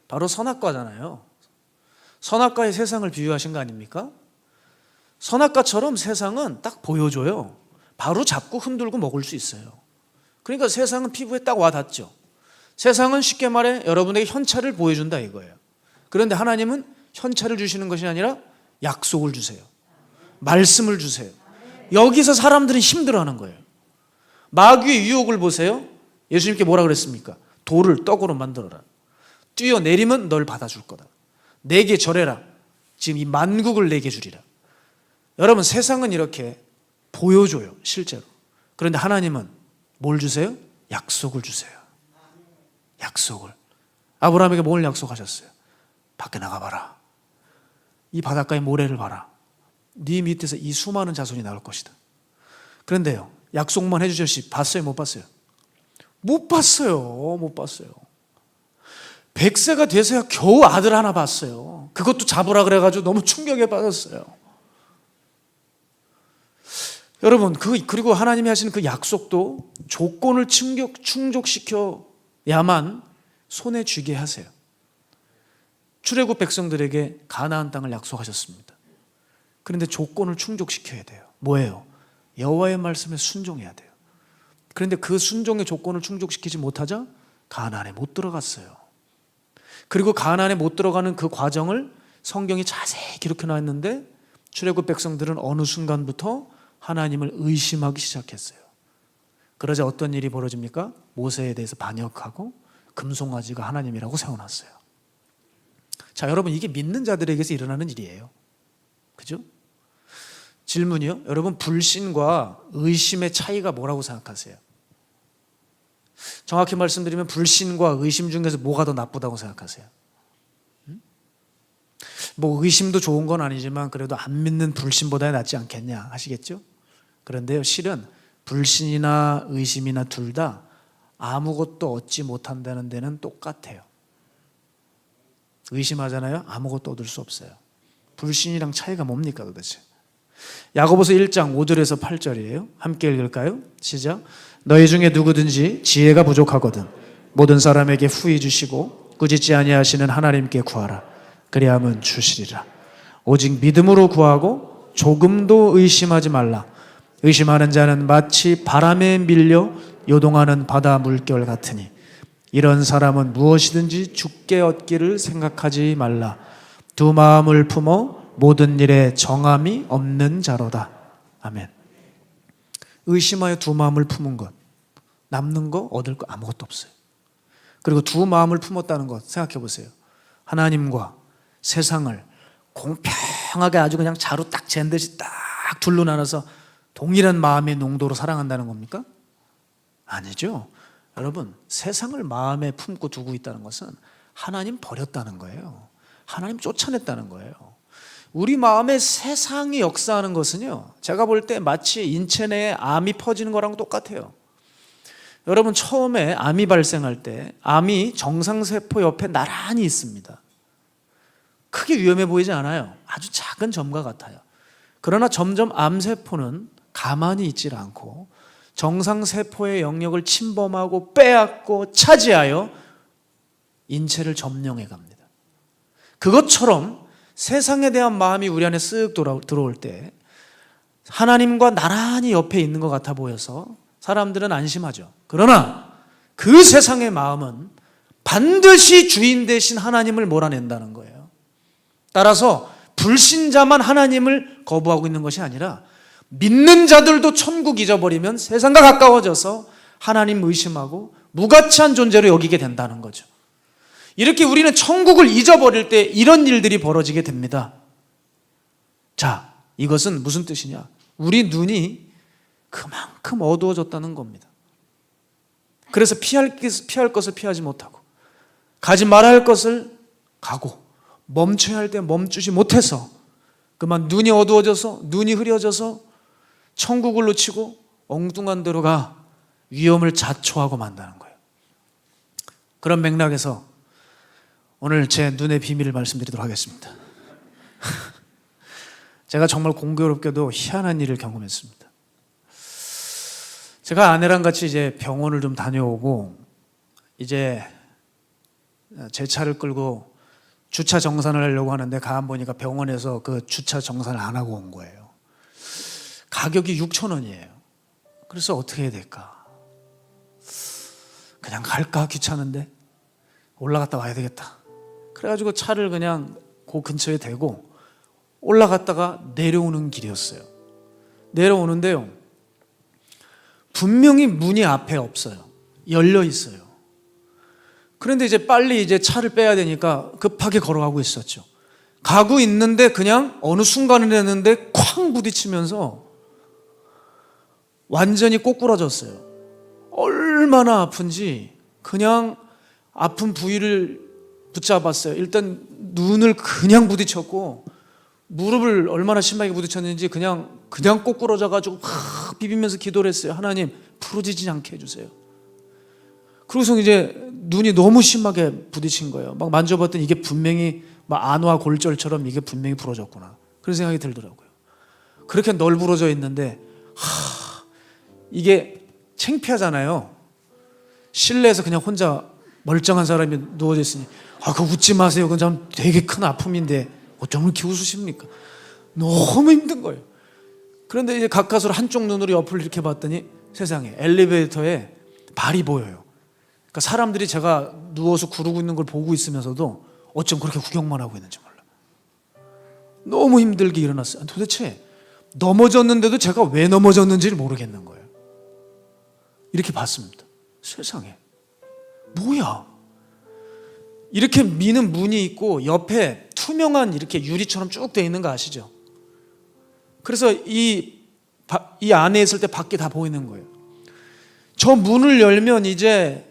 바로 선악과잖아요. 선악과의 세상을 비유하신 거 아닙니까? 선악과처럼 세상은 딱 보여줘요. 바로 잡고 흔들고 먹을 수 있어요. 그러니까 세상은 피부에 딱 와닿죠. 세상은 쉽게 말해 여러분에게 현찰을 보여준다 이거예요. 그런데 하나님은 현찰을 주시는 것이 아니라 약속을 주세요. 말씀을 주세요. 여기서 사람들은 힘들어하는 거예요. 마귀의 유혹을 보세요. 예수님께 뭐라 그랬습니까? 돌을 떡으로 만들어라. 뛰어내리면 널 받아줄 거다. 내게 절해라. 지금 이 만국을 내게 주리라. 여러분, 세상은 이렇게 보여줘요, 실제로. 그런데 하나님은 뭘 주세요? 약속을 주세요. 약속을. 아브라함에게 뭘 약속하셨어요? 밖에 나가봐라. 이 바닷가의 모래를 봐라. 네 밑에서 이 수많은 자손이 나올 것이다. 그런데요, 약속만 해주셨지 봤어요, 못 봤어요? 못 봤어요. 100세가 돼서야 겨우 아들 하나 봤어요. 그것도 잡으라 그래가지고 너무 충격에 빠졌어요. 여러분, 그리고 하나님이 하시는 그 약속도 조건을 충족시켜야만 손에 쥐게 하세요. 출애굽 백성들에게 가나안 땅을 약속하셨습니다. 그런데 조건을 충족시켜야 돼요. 뭐예요? 여호와의 말씀에 순종해야 돼요. 그런데 그 순종의 조건을 충족시키지 못하자 가나안에 못 들어갔어요. 그리고 가나안에 못 들어가는 그 과정을 성경이 자세히 기록해 놨는데 출애굽 백성들은 어느 순간부터 하나님을 의심하기 시작했어요. 그러자 어떤 일이 벌어집니까? 모세에 대해서 반역하고 금송아지가 하나님이라고 세워놨어요. 자, 여러분, 이게 믿는 자들에게서 일어나는 일이에요. 그죠? 질문이요. 여러분, 불신과 의심의 차이가 뭐라고 생각하세요? 정확히 말씀드리면 불신과 의심 중에서 뭐가 더 나쁘다고 생각하세요? 뭐 의심도 좋은 건 아니지만 그래도 안 믿는 불신보다 낫지 않겠냐 하시겠죠? 그런데요, 실은 불신이나 의심이나 둘 다 아무것도 얻지 못한다는 데는 똑같아요. 의심하잖아요. 아무것도 얻을 수 없어요. 불신이랑 차이가 뭡니까 도대체? 야고보서 1장 5절에서 8절이에요. 함께 읽을까요? 시작. 너희 중에 누구든지 지혜가 부족하거든 모든 사람에게 후히 주시고 꾸짖지 아니하시는 하나님께 구하라. 그리하면 주시리라. 오직 믿음으로 구하고 조금도 의심하지 말라. 의심하는 자는 마치 바람에 밀려 요동하는 바다 물결 같으니 이런 사람은 무엇이든지 죽게 얻기를 생각하지 말라. 두 마음을 품어 모든 일에 정함이 없는 자로다. 아멘. 의심하여 두 마음을 품은 것, 남는 거 얻을 거 아무것도 없어요. 그리고 두 마음을 품었다는 것 생각해 보세요. 하나님과 세상을 공평하게 아주 그냥 자루 딱 잰 듯이 딱 둘로 나눠서 동일한 마음의 농도로 사랑한다는 겁니까? 아니죠. 여러분, 세상을 마음에 품고 두고 있다는 것은 하나님 버렸다는 거예요. 하나님 쫓아냈다는 거예요. 우리 마음에 세상이 역사하는 것은요, 제가 볼 때 마치 인체 내에 암이 퍼지는 거랑 똑같아요. 여러분, 처음에 암이 발생할 때 암이 정상세포 옆에 나란히 있습니다. 크게 위험해 보이지 않아요. 아주 작은 점과 같아요. 그러나 점점 암세포는 가만히 있질 않고 정상세포의 영역을 침범하고 빼앗고 차지하여 인체를 점령해 갑니다. 그것처럼 세상에 대한 마음이 우리 안에 쓱 들어올 때 하나님과 나란히 옆에 있는 것 같아 보여서 사람들은 안심하죠. 그러나 그 세상의 마음은 반드시 주인 되신 하나님을 몰아낸다는 거예요. 따라서 불신자만 하나님을 거부하고 있는 것이 아니라 믿는 자들도 천국 잊어버리면 세상과 가까워져서 하나님 의심하고 무가치한 존재로 여기게 된다는 거죠. 이렇게 우리는 천국을 잊어버릴 때 이런 일들이 벌어지게 됩니다. 자, 이것은 무슨 뜻이냐? 우리 눈이 그만큼 어두워졌다는 겁니다. 그래서 피할 것을 피하지 못하고 가지 말아야 할 것을 가고 멈춰야 할 때 멈추지 못해서 그만 눈이 어두워져서 눈이 흐려져서 천국을 놓치고 엉뚱한 데로 가 위험을 자초하고 만다는 거예요. 그런 맥락에서 오늘 제 눈의 비밀을 말씀드리도록 하겠습니다. 제가 정말 공교롭게도 희한한 일을 경험했습니다. 제가 아내랑 같이 이제 병원을 좀 다녀오고 이제 제 차를 끌고 주차 정산을 하려고 하는데 가만 보니까 병원에서 그 주차 정산을 안 하고 온 거예요. 가격이 6,000원이에요. 그래서 어떻게 해야 될까? 그냥 갈까? 귀찮은데 올라갔다 와야 되겠다. 그래가지고 차를 그냥 그 근처에 대고 올라갔다가 내려오는 길이었어요. 내려오는데요, 분명히 문이 앞에 없어요. 열려 있어요. 그런데 이제 빨리 이제 차를 빼야 되니까 급하게 걸어가고 있었죠. 가고 있는데 그냥 어느 순간에 됐는데 쾅 부딪히면서 완전히 꼬꾸라졌어요. 얼마나 아픈지 그냥 아픈 부위를 붙잡았어요. 일단 눈을 그냥 부딪혔고 무릎을 얼마나 심하게 부딪혔는지 그냥 꼬꾸라져가지고 확 비비면서 기도를 했어요. 하나님, 부러지지 않게 해주세요. 그래서 이제 눈이 너무 심하게 부딪힌 거예요. 막 만져봤더니 이게 분명히 막 안화 골절처럼 이게 분명히 부러졌구나. 그런 생각이 들더라고요. 그렇게 널브러져 있는데 이게 창피하잖아요. 실내에서 그냥 혼자 멀쩡한 사람이 누워져 있으니 그거 웃지 마세요. 그건 참 되게 큰 아픔인데 어쩜 이렇게 웃으십니까? 너무 힘든 거예요. 그런데 이제 가까스로 한쪽 눈으로 옆을 이렇게 봤더니 세상에 엘리베이터에 발이 보여요. 그러니까 사람들이 제가 누워서 구르고 있는 걸 보고 있으면서도 어쩜 그렇게 구경만 하고 있는지 몰라. 너무 힘들게 일어났어요. 도대체 넘어졌는데도 제가 왜 넘어졌는지를 모르겠는 거예요. 이렇게 봤습니다. 세상에 뭐야? 이렇게 미는 문이 있고 옆에 투명한 이렇게 유리처럼 쭉 돼 있는 거 아시죠? 그래서 이 안에 있을 때 밖이 다 보이는 거예요. 저 문을 열면 이제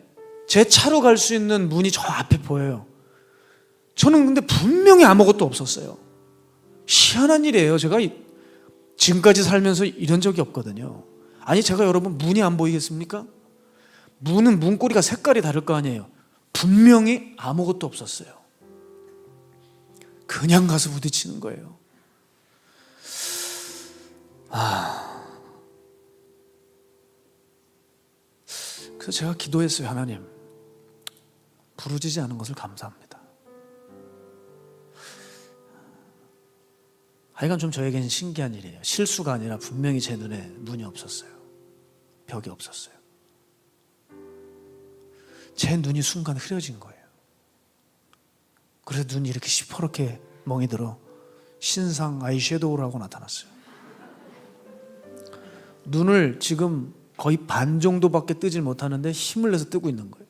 제 차로 갈 수 있는 문이 저 앞에 보여요. 저는 근데 분명히 아무것도 없었어요. 희한한 일이에요. 제가 지금까지 살면서 이런 적이 없거든요. 아니 제가 여러분 문이 안 보이겠습니까? 문은 문고리가 색깔이 다를 거 아니에요. 분명히 아무것도 없었어요. 그냥 가서 부딪히는 거예요. 그래서 제가 기도했어요. 하나님, 부르짖지 않은 것을 감사합니다. 하여간 좀 저에게는 신기한 일이에요. 실수가 아니라 분명히 제 눈에 눈이 없었어요. 벽이 없었어요. 제 눈이 순간 흐려진 거예요. 그래서 눈이 이렇게 시퍼렇게 멍이 들어 신상 아이섀도우를 하고 나타났어요. 눈을 지금 거의 반 정도밖에 뜨질 못하는데 힘을 내서 뜨고 있는 거예요.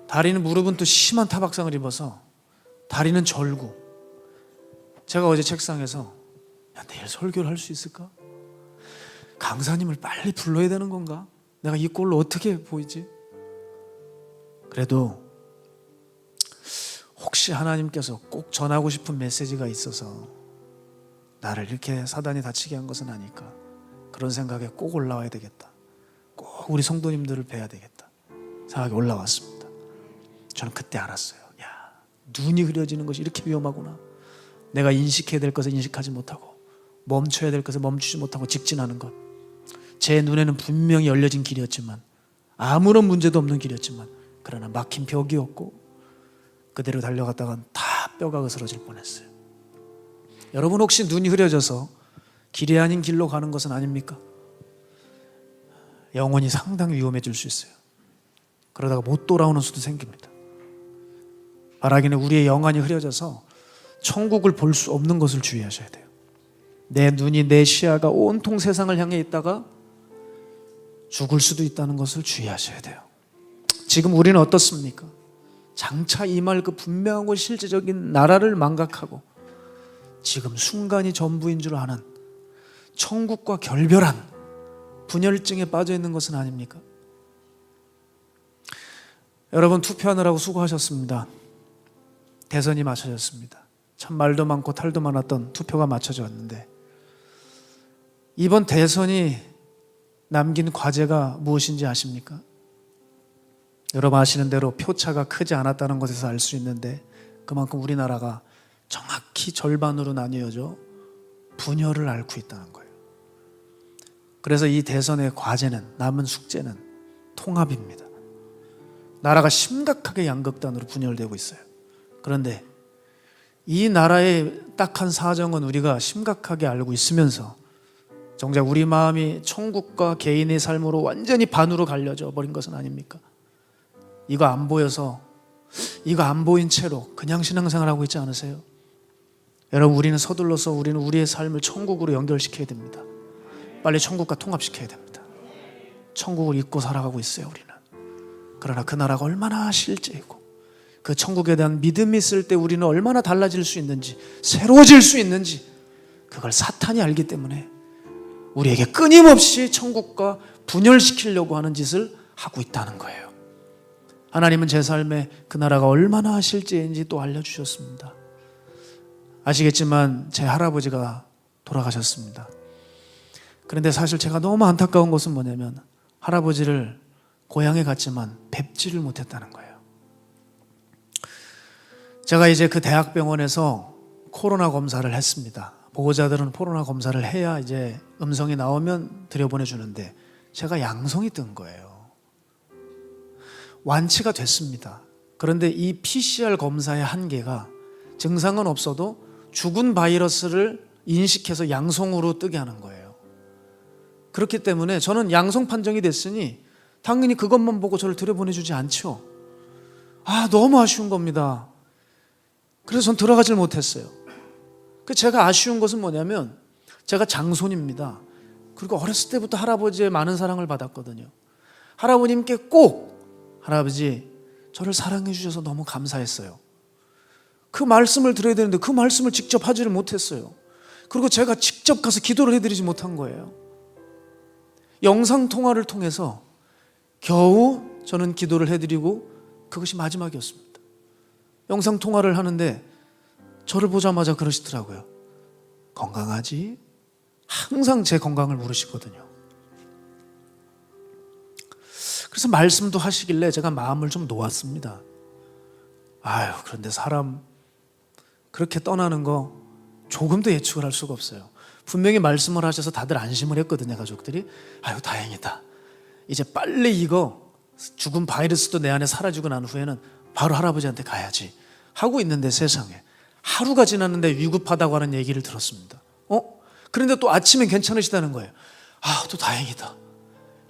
다리는, 무릎은 또 심한 타박상을 입어서 다리는 절고. 제가 어제 책상에서 내일 설교를 할 수 있을까? 강사님을 빨리 불러야 되는 건가? 내가 이 꼴로 어떻게 보이지? 그래도 혹시 하나님께서 꼭 전하고 싶은 메시지가 있어서 나를 이렇게 사단이 다치게 한 것은 아닐까, 그런 생각에 꼭 올라와야 되겠다, 꼭 우리 성도님들을 뵈야 되겠다 생각이 올라왔습니다. 저는 그때 알았어요. 눈이 흐려지는 것이 이렇게 위험하구나. 내가 인식해야 될 것을 인식하지 못하고 멈춰야 될 것을 멈추지 못하고 직진하는 것, 제 눈에는 분명히 열려진 길이었지만, 아무런 문제도 없는 길이었지만, 그러나 막힌 벽이었고 그대로 달려갔다간 다 뼈가 으스러질 뻔했어요. 여러분 혹시 눈이 흐려져서 길이 아닌 길로 가는 것은 아닙니까? 영혼이 상당히 위험해질 수 있어요. 그러다가 못 돌아오는 수도 생깁니다. 바라기는 우리의 영안이 흐려져서 천국을 볼 수 없는 것을 주의하셔야 돼요. 내 눈이, 내 시야가 온통 세상을 향해 있다가 죽을 수도 있다는 것을 주의하셔야 돼요. 지금 우리는 어떻습니까? 장차 임할 그 분명하고 실제적인 나라를 망각하고 지금 순간이 전부인 줄 아는 천국과 결별한 분열증에 빠져 있는 것은 아닙니까? 여러분 투표하느라고 수고하셨습니다. 대선이 맞춰졌습니다. 참 말도 많고 탈도 많았던 투표가 맞춰졌는데, 이번 대선이 남긴 과제가 무엇인지 아십니까? 여러분 아시는 대로 표차가 크지 않았다는 것에서 알 수 있는데, 그만큼 우리나라가 정확히 절반으로 나뉘어져 분열을 앓고 있다는 거예요. 그래서 이 대선의 과제는, 남은 숙제는 통합입니다. 나라가 심각하게 양극단으로 분열되고 있어요. 그런데 이 나라의 딱한 사정은 우리가 심각하게 알고 있으면서 정작 우리 마음이 천국과 개인의 삶으로 완전히 반으로 갈려져 버린 것은 아닙니까? 이거 안 보여서, 이거 안 보인 채로 그냥 신앙생활 하고 있지 않으세요? 여러분 우리는 서둘러서 우리는 우리의 삶을 천국으로 연결시켜야 됩니다. 빨리 천국과 통합시켜야 됩니다. 천국을 잊고 살아가고 있어요 우리는. 그러나 그 나라가 얼마나 실제이고 그 천국에 대한 믿음이 있을 때 우리는 얼마나 달라질 수 있는지, 새로워질 수 있는지, 그걸 사탄이 알기 때문에 우리에게 끊임없이 천국과 분열시키려고 하는 짓을 하고 있다는 거예요. 하나님은 제 삶에 그 나라가 얼마나 실제인지 또 알려주셨습니다. 아시겠지만 제 할아버지가 돌아가셨습니다. 그런데 사실 제가 너무 안타까운 것은 뭐냐면, 할아버지를 고향에 갔지만 뵙지를 못했다는 거예요. 제가 이제 그 대학병원에서 코로나 검사를 했습니다. 보호자들은 코로나 검사를 해야 이제 음성이 나오면 들여보내주는데 제가 양성이 뜬 거예요. 완치가 됐습니다. 그런데 이 PCR 검사의 한계가 증상은 없어도 죽은 바이러스를 인식해서 양성으로 뜨게 하는 거예요. 그렇기 때문에 저는 양성 판정이 됐으니 당연히 그것만 보고 저를 들여보내주지 않죠. 너무 아쉬운 겁니다. 그래서 전 들어가질 못했어요. 제가 아쉬운 것은 뭐냐면 제가 장손입니다. 그리고 어렸을 때부터 할아버지의 많은 사랑을 받았거든요. 할아버님께 꼭 할아버지 저를 사랑해 주셔서 너무 감사했어요. 그 말씀을 드려야 되는데 그 말씀을 직접 하지를 못했어요. 그리고 제가 직접 가서 기도를 해드리지 못한 거예요. 영상통화를 통해서 겨우 저는 기도를 해드리고 그것이 마지막이었습니다. 영상통화를 하는데 저를 보자마자 그러시더라고요. 건강하지? 항상 제 건강을 물으시거든요. 그래서 말씀도 하시길래 제가 마음을 좀 놓았습니다. 그런데 사람 그렇게 떠나는 거 조금도 예측을 할 수가 없어요. 분명히 말씀을 하셔서 다들 안심을 했거든요, 가족들이. 다행이다. 이제 빨리 이거 죽은 바이러스도 내 안에 사라지고 난 후에는 바로 할아버지한테 가야지 하고 있는데 세상에 하루가 지났는데 위급하다고 하는 얘기를 들었습니다. 그런데 또 아침엔 괜찮으시다는 거예요. 또 다행이다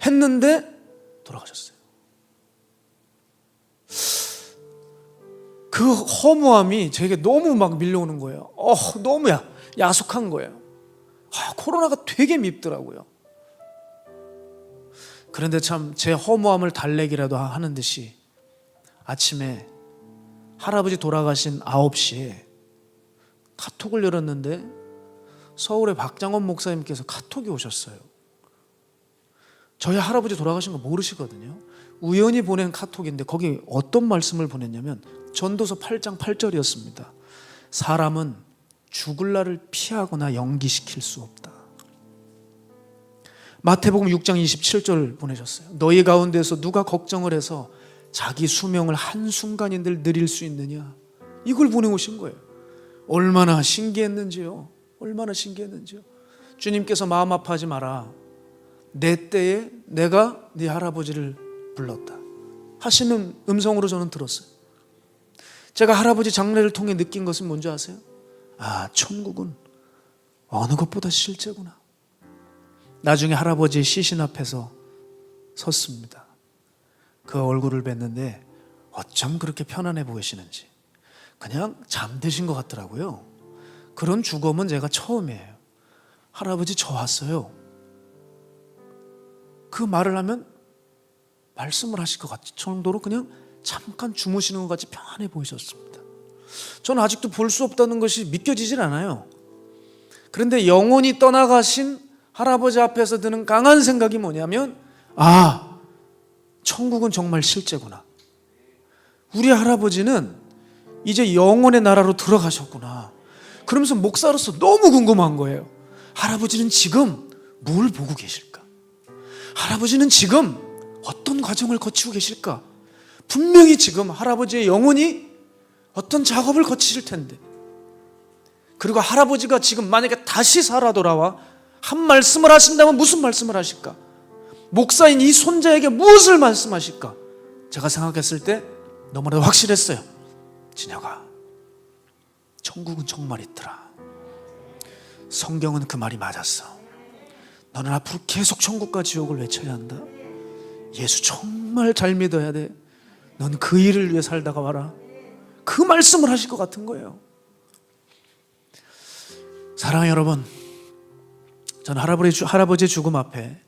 했는데 돌아가셨어요. 그 허무함이 제게 너무 막 밀려오는 거예요. 너무 야속한 거예요. 코로나가 되게 밉더라고요. 그런데 참 제 허무함을 달래기라도 하는 듯이 아침에 할아버지 돌아가신 9시에 카톡을 열었는데 서울의 박장원 목사님께서 카톡이 오셨어요. 저희 할아버지 돌아가신 거 모르시거든요. 우연히 보낸 카톡인데 거기 어떤 말씀을 보냈냐면 전도서 8장 8절이었습니다. 사람은 죽을 날을 피하거나 연기시킬 수 없다. 마태복음 6장 27절 보내셨어요. 너희 가운데서 누가 걱정을 해서 자기 수명을 한순간인들 늘릴 수 있느냐. 이걸 보내오신 거예요. 얼마나 신기했는지요. 얼마나 신기했는지요. 주님께서 마음 아파하지 마라. 내 때에 내가 네 할아버지를 불렀다 하시는 음성으로 저는 들었어요. 제가 할아버지 장례를 통해 느낀 것은 뭔지 아세요? 천국은 어느 것보다 실제구나. 나중에 할아버지의 시신 앞에서 섰습니다. 그 얼굴을 뵀는데 어쩜 그렇게 편안해 보이시는지. 그냥 잠드신 것 같더라고요. 그런 죽음은 제가 처음이에요. 할아버지 저 왔어요. 그 말을 하면 말씀을 하실 것 같을 정도로 그냥 잠깐 주무시는 것 같이 편안해 보이셨습니다. 저는 아직도 볼 수 없다는 것이 믿겨지질 않아요. 그런데 영원히 떠나가신 할아버지 앞에서 드는 강한 생각이 뭐냐면 천국은 정말 실제구나. 우리 할아버지는 이제 영원의 나라로 들어가셨구나. 그러면서 목사로서 너무 궁금한 거예요. 할아버지는 지금 뭘 보고 계실까? 할아버지는 지금 어떤 과정을 거치고 계실까? 분명히 지금 할아버지의 영혼이 어떤 작업을 거치실 텐데, 그리고 할아버지가 지금 만약에 다시 살아 돌아와 한 말씀을 하신다면 무슨 말씀을 하실까? 목사인 이 손자에게 무엇을 말씀하실까? 제가 생각했을 때 너무나도 확실했어요. 진혁아, 천국은 정말 있더라. 성경은 그 말이 맞았어. 너는 앞으로 계속 천국과 지옥을 외쳐야 한다. 예수 정말 잘 믿어야 돼. 넌 그 일을 위해 살다가 와라. 그 말씀을 하실 것 같은 거예요. 사랑하는 여러분, 저는 할아버지의 죽음 앞에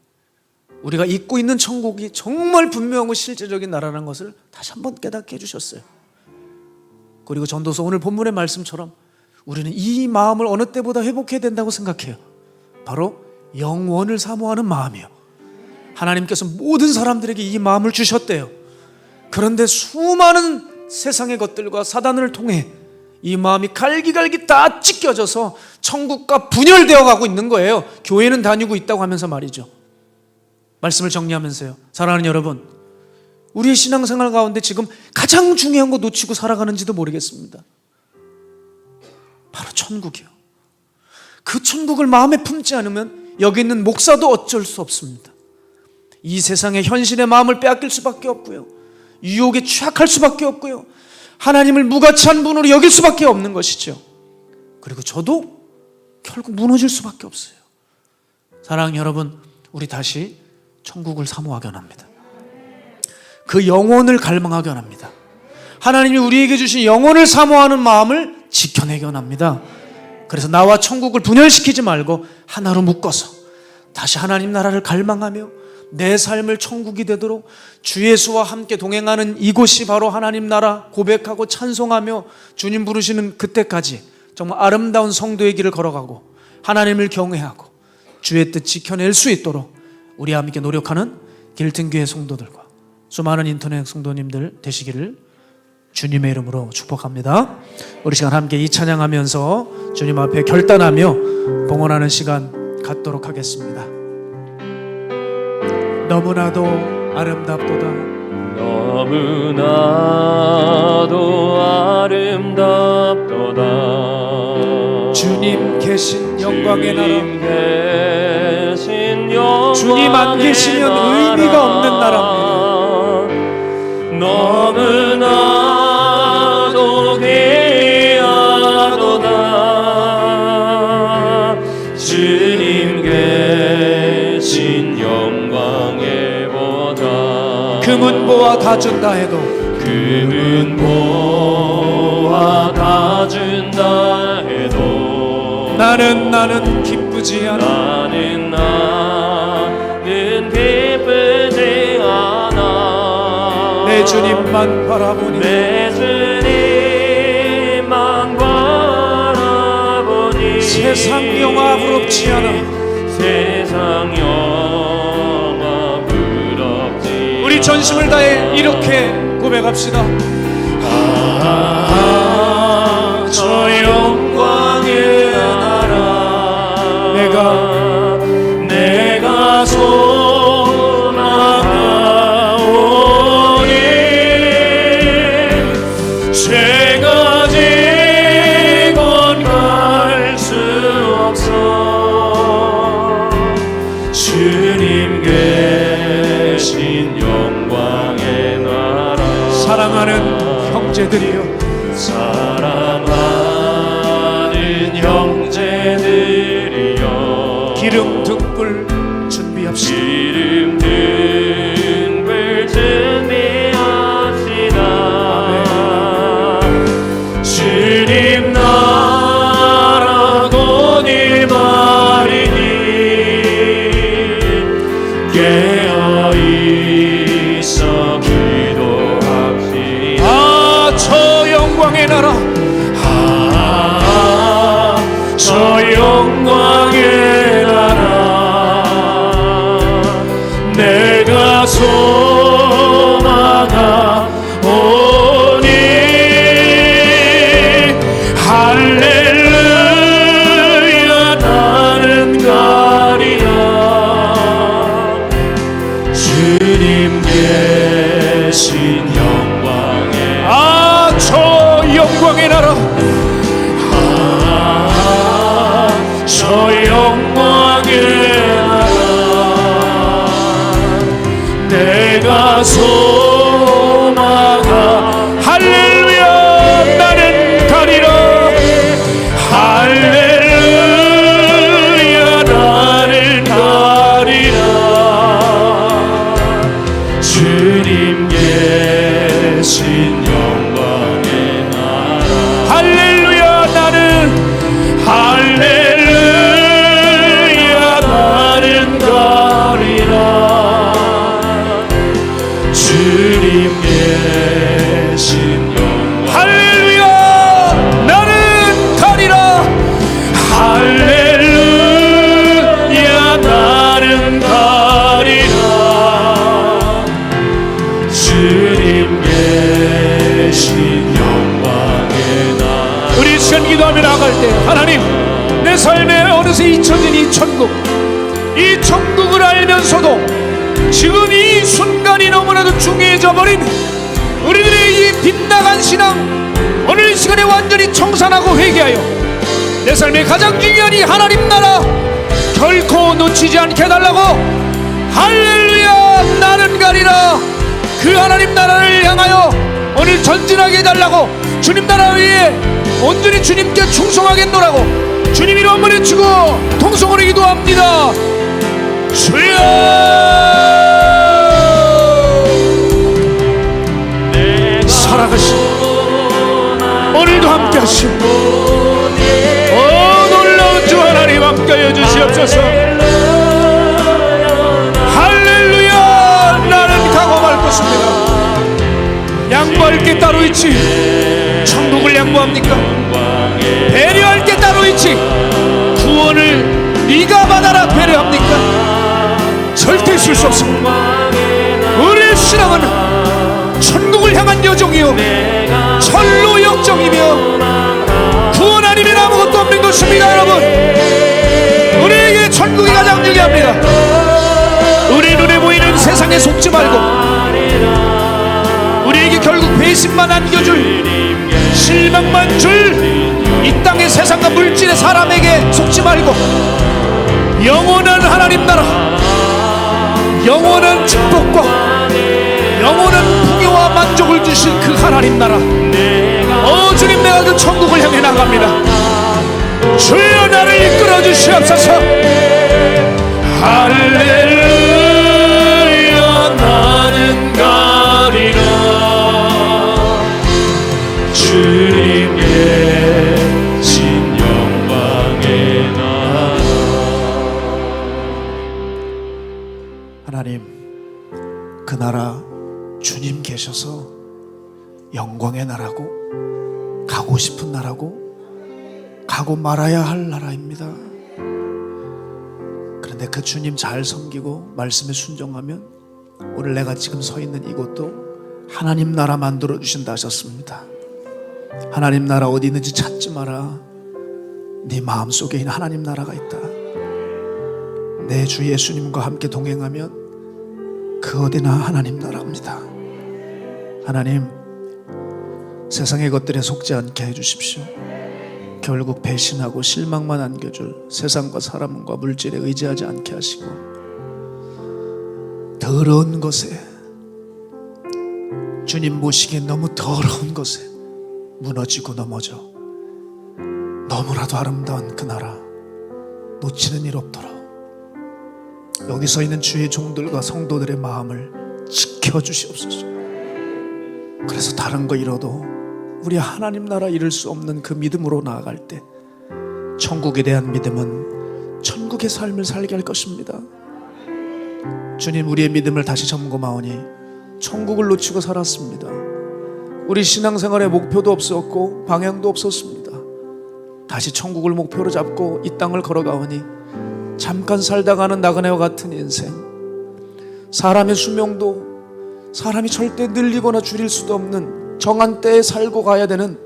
우리가 잊고 있는 천국이 정말 분명하고 실제적인 나라라는 것을 다시 한번 깨닫게 해주셨어요. 그리고 전도서 오늘 본문의 말씀처럼 우리는 이 마음을 어느 때보다 회복해야 된다고 생각해요. 바로 영원을 사모하는 마음이요. 하나님께서 모든 사람들에게 이 마음을 주셨대요. 그런데 수많은 세상의 것들과 사단을 통해 이 마음이 갈기갈기 다 찢겨져서 천국과 분열되어 가고 있는 거예요. 교회는 다니고 있다고 하면서 말이죠. 말씀을 정리하면서요, 사랑하는 여러분, 우리의 신앙생활 가운데 지금 가장 중요한 거 놓치고 살아가는지도 모르겠습니다. 바로 천국이요. 그 천국을 마음에 품지 않으면 여기 있는 목사도 어쩔 수 없습니다. 이 세상의 현실의 마음을 빼앗길 수밖에 없고요, 유혹에 취약할 수밖에 없고요, 하나님을 무가치한 분으로 여길 수밖에 없는 것이죠. 그리고 저도 결국 무너질 수밖에 없어요. 사랑하는 여러분, 우리 다시 천국을 사모하기 원합니다. 그 영혼을 갈망하기 원합니다. 하나님이 우리에게 주신 영혼을 사모하는 마음을 지켜내기 원합니다. 그래서 나와 천국을 분열시키지 말고 하나로 묶어서 다시 하나님 나라를 갈망하며 내 삶을 천국이 되도록 주 예수와 함께 동행하는 이곳이 바로 하나님 나라 고백하고 찬송하며 주님 부르시는 그때까지 정말 아름다운 성도의 길을 걸어가고 하나님을 경외하고 주의 뜻 지켜낼 수 있도록 우리 함께 노력하는 길등교회 성도들과 수많은 인터넷 성도님들 되시기를 주님의 이름으로 축복합니다. 우리 시간 함께 이 찬양하면서 주님 앞에 결단하며 봉헌하는 시간 갖도록 하겠습니다. 너무나도 아름답도다, 너무나도 아름답도다. 주님 계신 영광의 나라. 주님 안 계시면 의미가 없는 나라입니다. 너무나도 귀하도다. 주님 계신 영광의 보다. 금은보화 다 준다 해도, 금은보화 다 준다 해도 나는 기쁘지 않아. 나는 기쁘지 않아. 내 주님만 바라보니, 내 주님만 바라보니 세상 영화 부럽지 않아. 세상 영화 부럽지. 우리 전심을 다해 이렇게 고백합시다. 저 영광의 나라 내가 소망하오니 죄가 지건 갈 수 없어. 주님 계신 영광의 나라. 사랑하는 형제들이여, 사랑하는 형제들이여, 기름 등불 준비합시다. 기름 등불 준비합시다. 주님 나라고 니 말이니 깨어있어 기도합시다. 저 영광의 나라, 저 영광의 나라 내가 소망하오니 할렐루야 나는 가리라. 주님 계신 영광의 저 영광의 나라, 저 영광의 나라 내가 소망하. 할렐루야 나는 가리라. 할렐루야 나는 가리라. 주님 계신 영광의 나라. 할렐루야 나는 할렐루야 나는 가리라. 주님 계신 영광. 할렐루야 나는 가리라. 할렐루야 나는 가리라. 주님 계신 영광의 나라. 우리 시간 기도하며 나갈 때 하나님, 내 삶에 어느새 잊혀진 이 천국을 알면서도 지금 이 순간이 너무나도 중요해져 버린 우리들의 이 빗나간 신앙, 오늘 이 시간에 완전히 청산하고 회개하여 내 삶의 가장 중요한 이 하나님 나라 결코 놓치지 않게 해달라고 할렐루야 나는 가리라. 그 하나님 나라를 향하여 오늘 전진하게 해달라고, 주님 나라 위에 온전히 주님께 충성하겠노라고 주님 이름 한번 외치고 통성으로 기도합니다. 주여 살아가시 오늘도 함께 하시고 놀라운 주 하나님 함께하여 주시옵소서. 할렐루야 나는 강함할 것입니다. 양보할 게 따로 있지 천국을 양보합니까? 배려할 게 따로 있지 구원을 네가 받아라 배려합니까? 절대 있을 수 없습니다. 우리의 신앙은 천국을 향한 여정이요 철로 역정이며 구원 아니면 아무것도 없는 것입니다. 여러분, 우리에게 천국이 가장 중요합니다. 우리 눈에 보이는 세상에 속지 말고 우리에게 결국 배신만 안겨줄 실망만 줄 이 땅의 세상과 물질의 사람에게 속지 말고 영원한 하나님 나라, 영원한 축복과 영원한 풍요와 만족을 주신 그 하나님 나라, 주님 내가 그 천국을 향해 나갑니다. 주여 나를 이끌어 주시옵소서. 할렐루야 나는 가리라. 주님 계신 영광의 나라. 하나님, 그 나라 주님 계셔서 영광의 나라고 가고 싶은 나라고 가고 말아야 할 나라입니다. 그런데 그 주님 잘 섬기고 말씀에 순종하면 오늘 내가 지금 서 있는 이곳도 하나님 나라 만들어 주신다 하셨습니다. 하나님 나라 어디 있는지 찾지 마라. 네 마음속에 있는 하나님 나라가 있다. 내 주 예수님과 함께 동행하면 그 어디나 하나님 나라입니다. 하나님, 세상의 것들에 속지 않게 해주십시오. 결국 배신하고 실망만 안겨줄 세상과 사람과 물질에 의지하지 않게 하시고 더러운 것에, 주님 모시기에 너무 더러운 것에 무너지고 넘어져 너무나도 아름다운 그 나라 놓치는 일 없도록 여기 서 있는 주의 종들과 성도들의 마음을 지켜주시옵소서. 그래서 다른 거 잃어도 우리 하나님 나라 잃을 수 없는 그 믿음으로 나아갈 때 천국에 대한 믿음은 천국의 삶을 살게 할 것입니다. 주님, 우리의 믿음을 다시 점검하오니 천국을 놓치고 살았습니다. 우리 신앙생활에 목표도 없었고 방향도 없었습니다. 다시 천국을 목표로 잡고 이 땅을 걸어가오니 잠깐 살다가는 나그네와 같은 인생, 사람의 수명도 사람이 절대 늘리거나 줄일 수도 없는 정한 때에 살고 가야 되는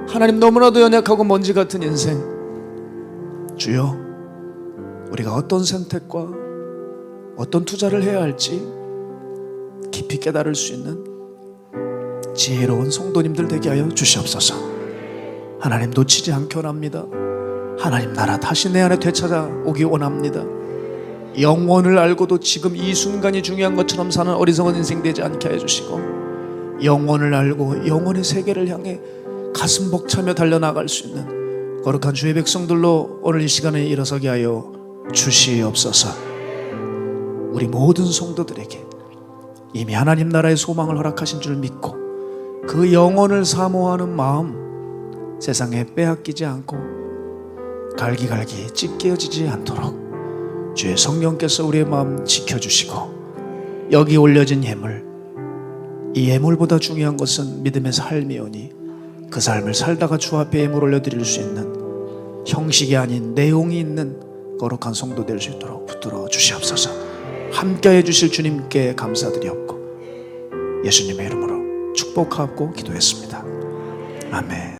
하나님 너무나도 연약하고 먼지 같은 인생, 주여, 우리가 어떤 선택과 어떤 투자를 해야 할지 깊이 깨달을 수 있는 지혜로운 성도님들 되게 하여 주시옵소서. 하나님, 놓치지 않기 원합니다. 하나님 나라 다시 내 안에 되찾아오기 원합니다. 영원을 알고도 지금 이 순간이 중요한 것처럼 사는 어리석은 인생 되지 않게 해주시고, 영원을 알고 영원의 세계를 향해 가슴 벅차며 달려나갈 수 있는 거룩한 주의 백성들로 오늘 이 시간에 일어서게 하여 주시옵소서. 우리 모든 성도들에게 이미 하나님 나라의 소망을 허락하신 줄 믿고 그 영혼을 사모하는 마음 세상에 빼앗기지 않고 갈기갈기 찢겨지지 않도록 주의 성령께서 우리의 마음 지켜주시고, 여기 올려진 예물, 이 예물보다 중요한 것은 믿음의 삶이오니 그 삶을 살다가 주 앞에 예물 올려드릴 수 있는 형식이 아닌 내용이 있는 거룩한 성도 될 수 있도록 붙들어 주시옵소서. 함께해 주실 주님께 감사드리옵고 예수님의 이름으로 축복하고 기도했습니다. 아멘.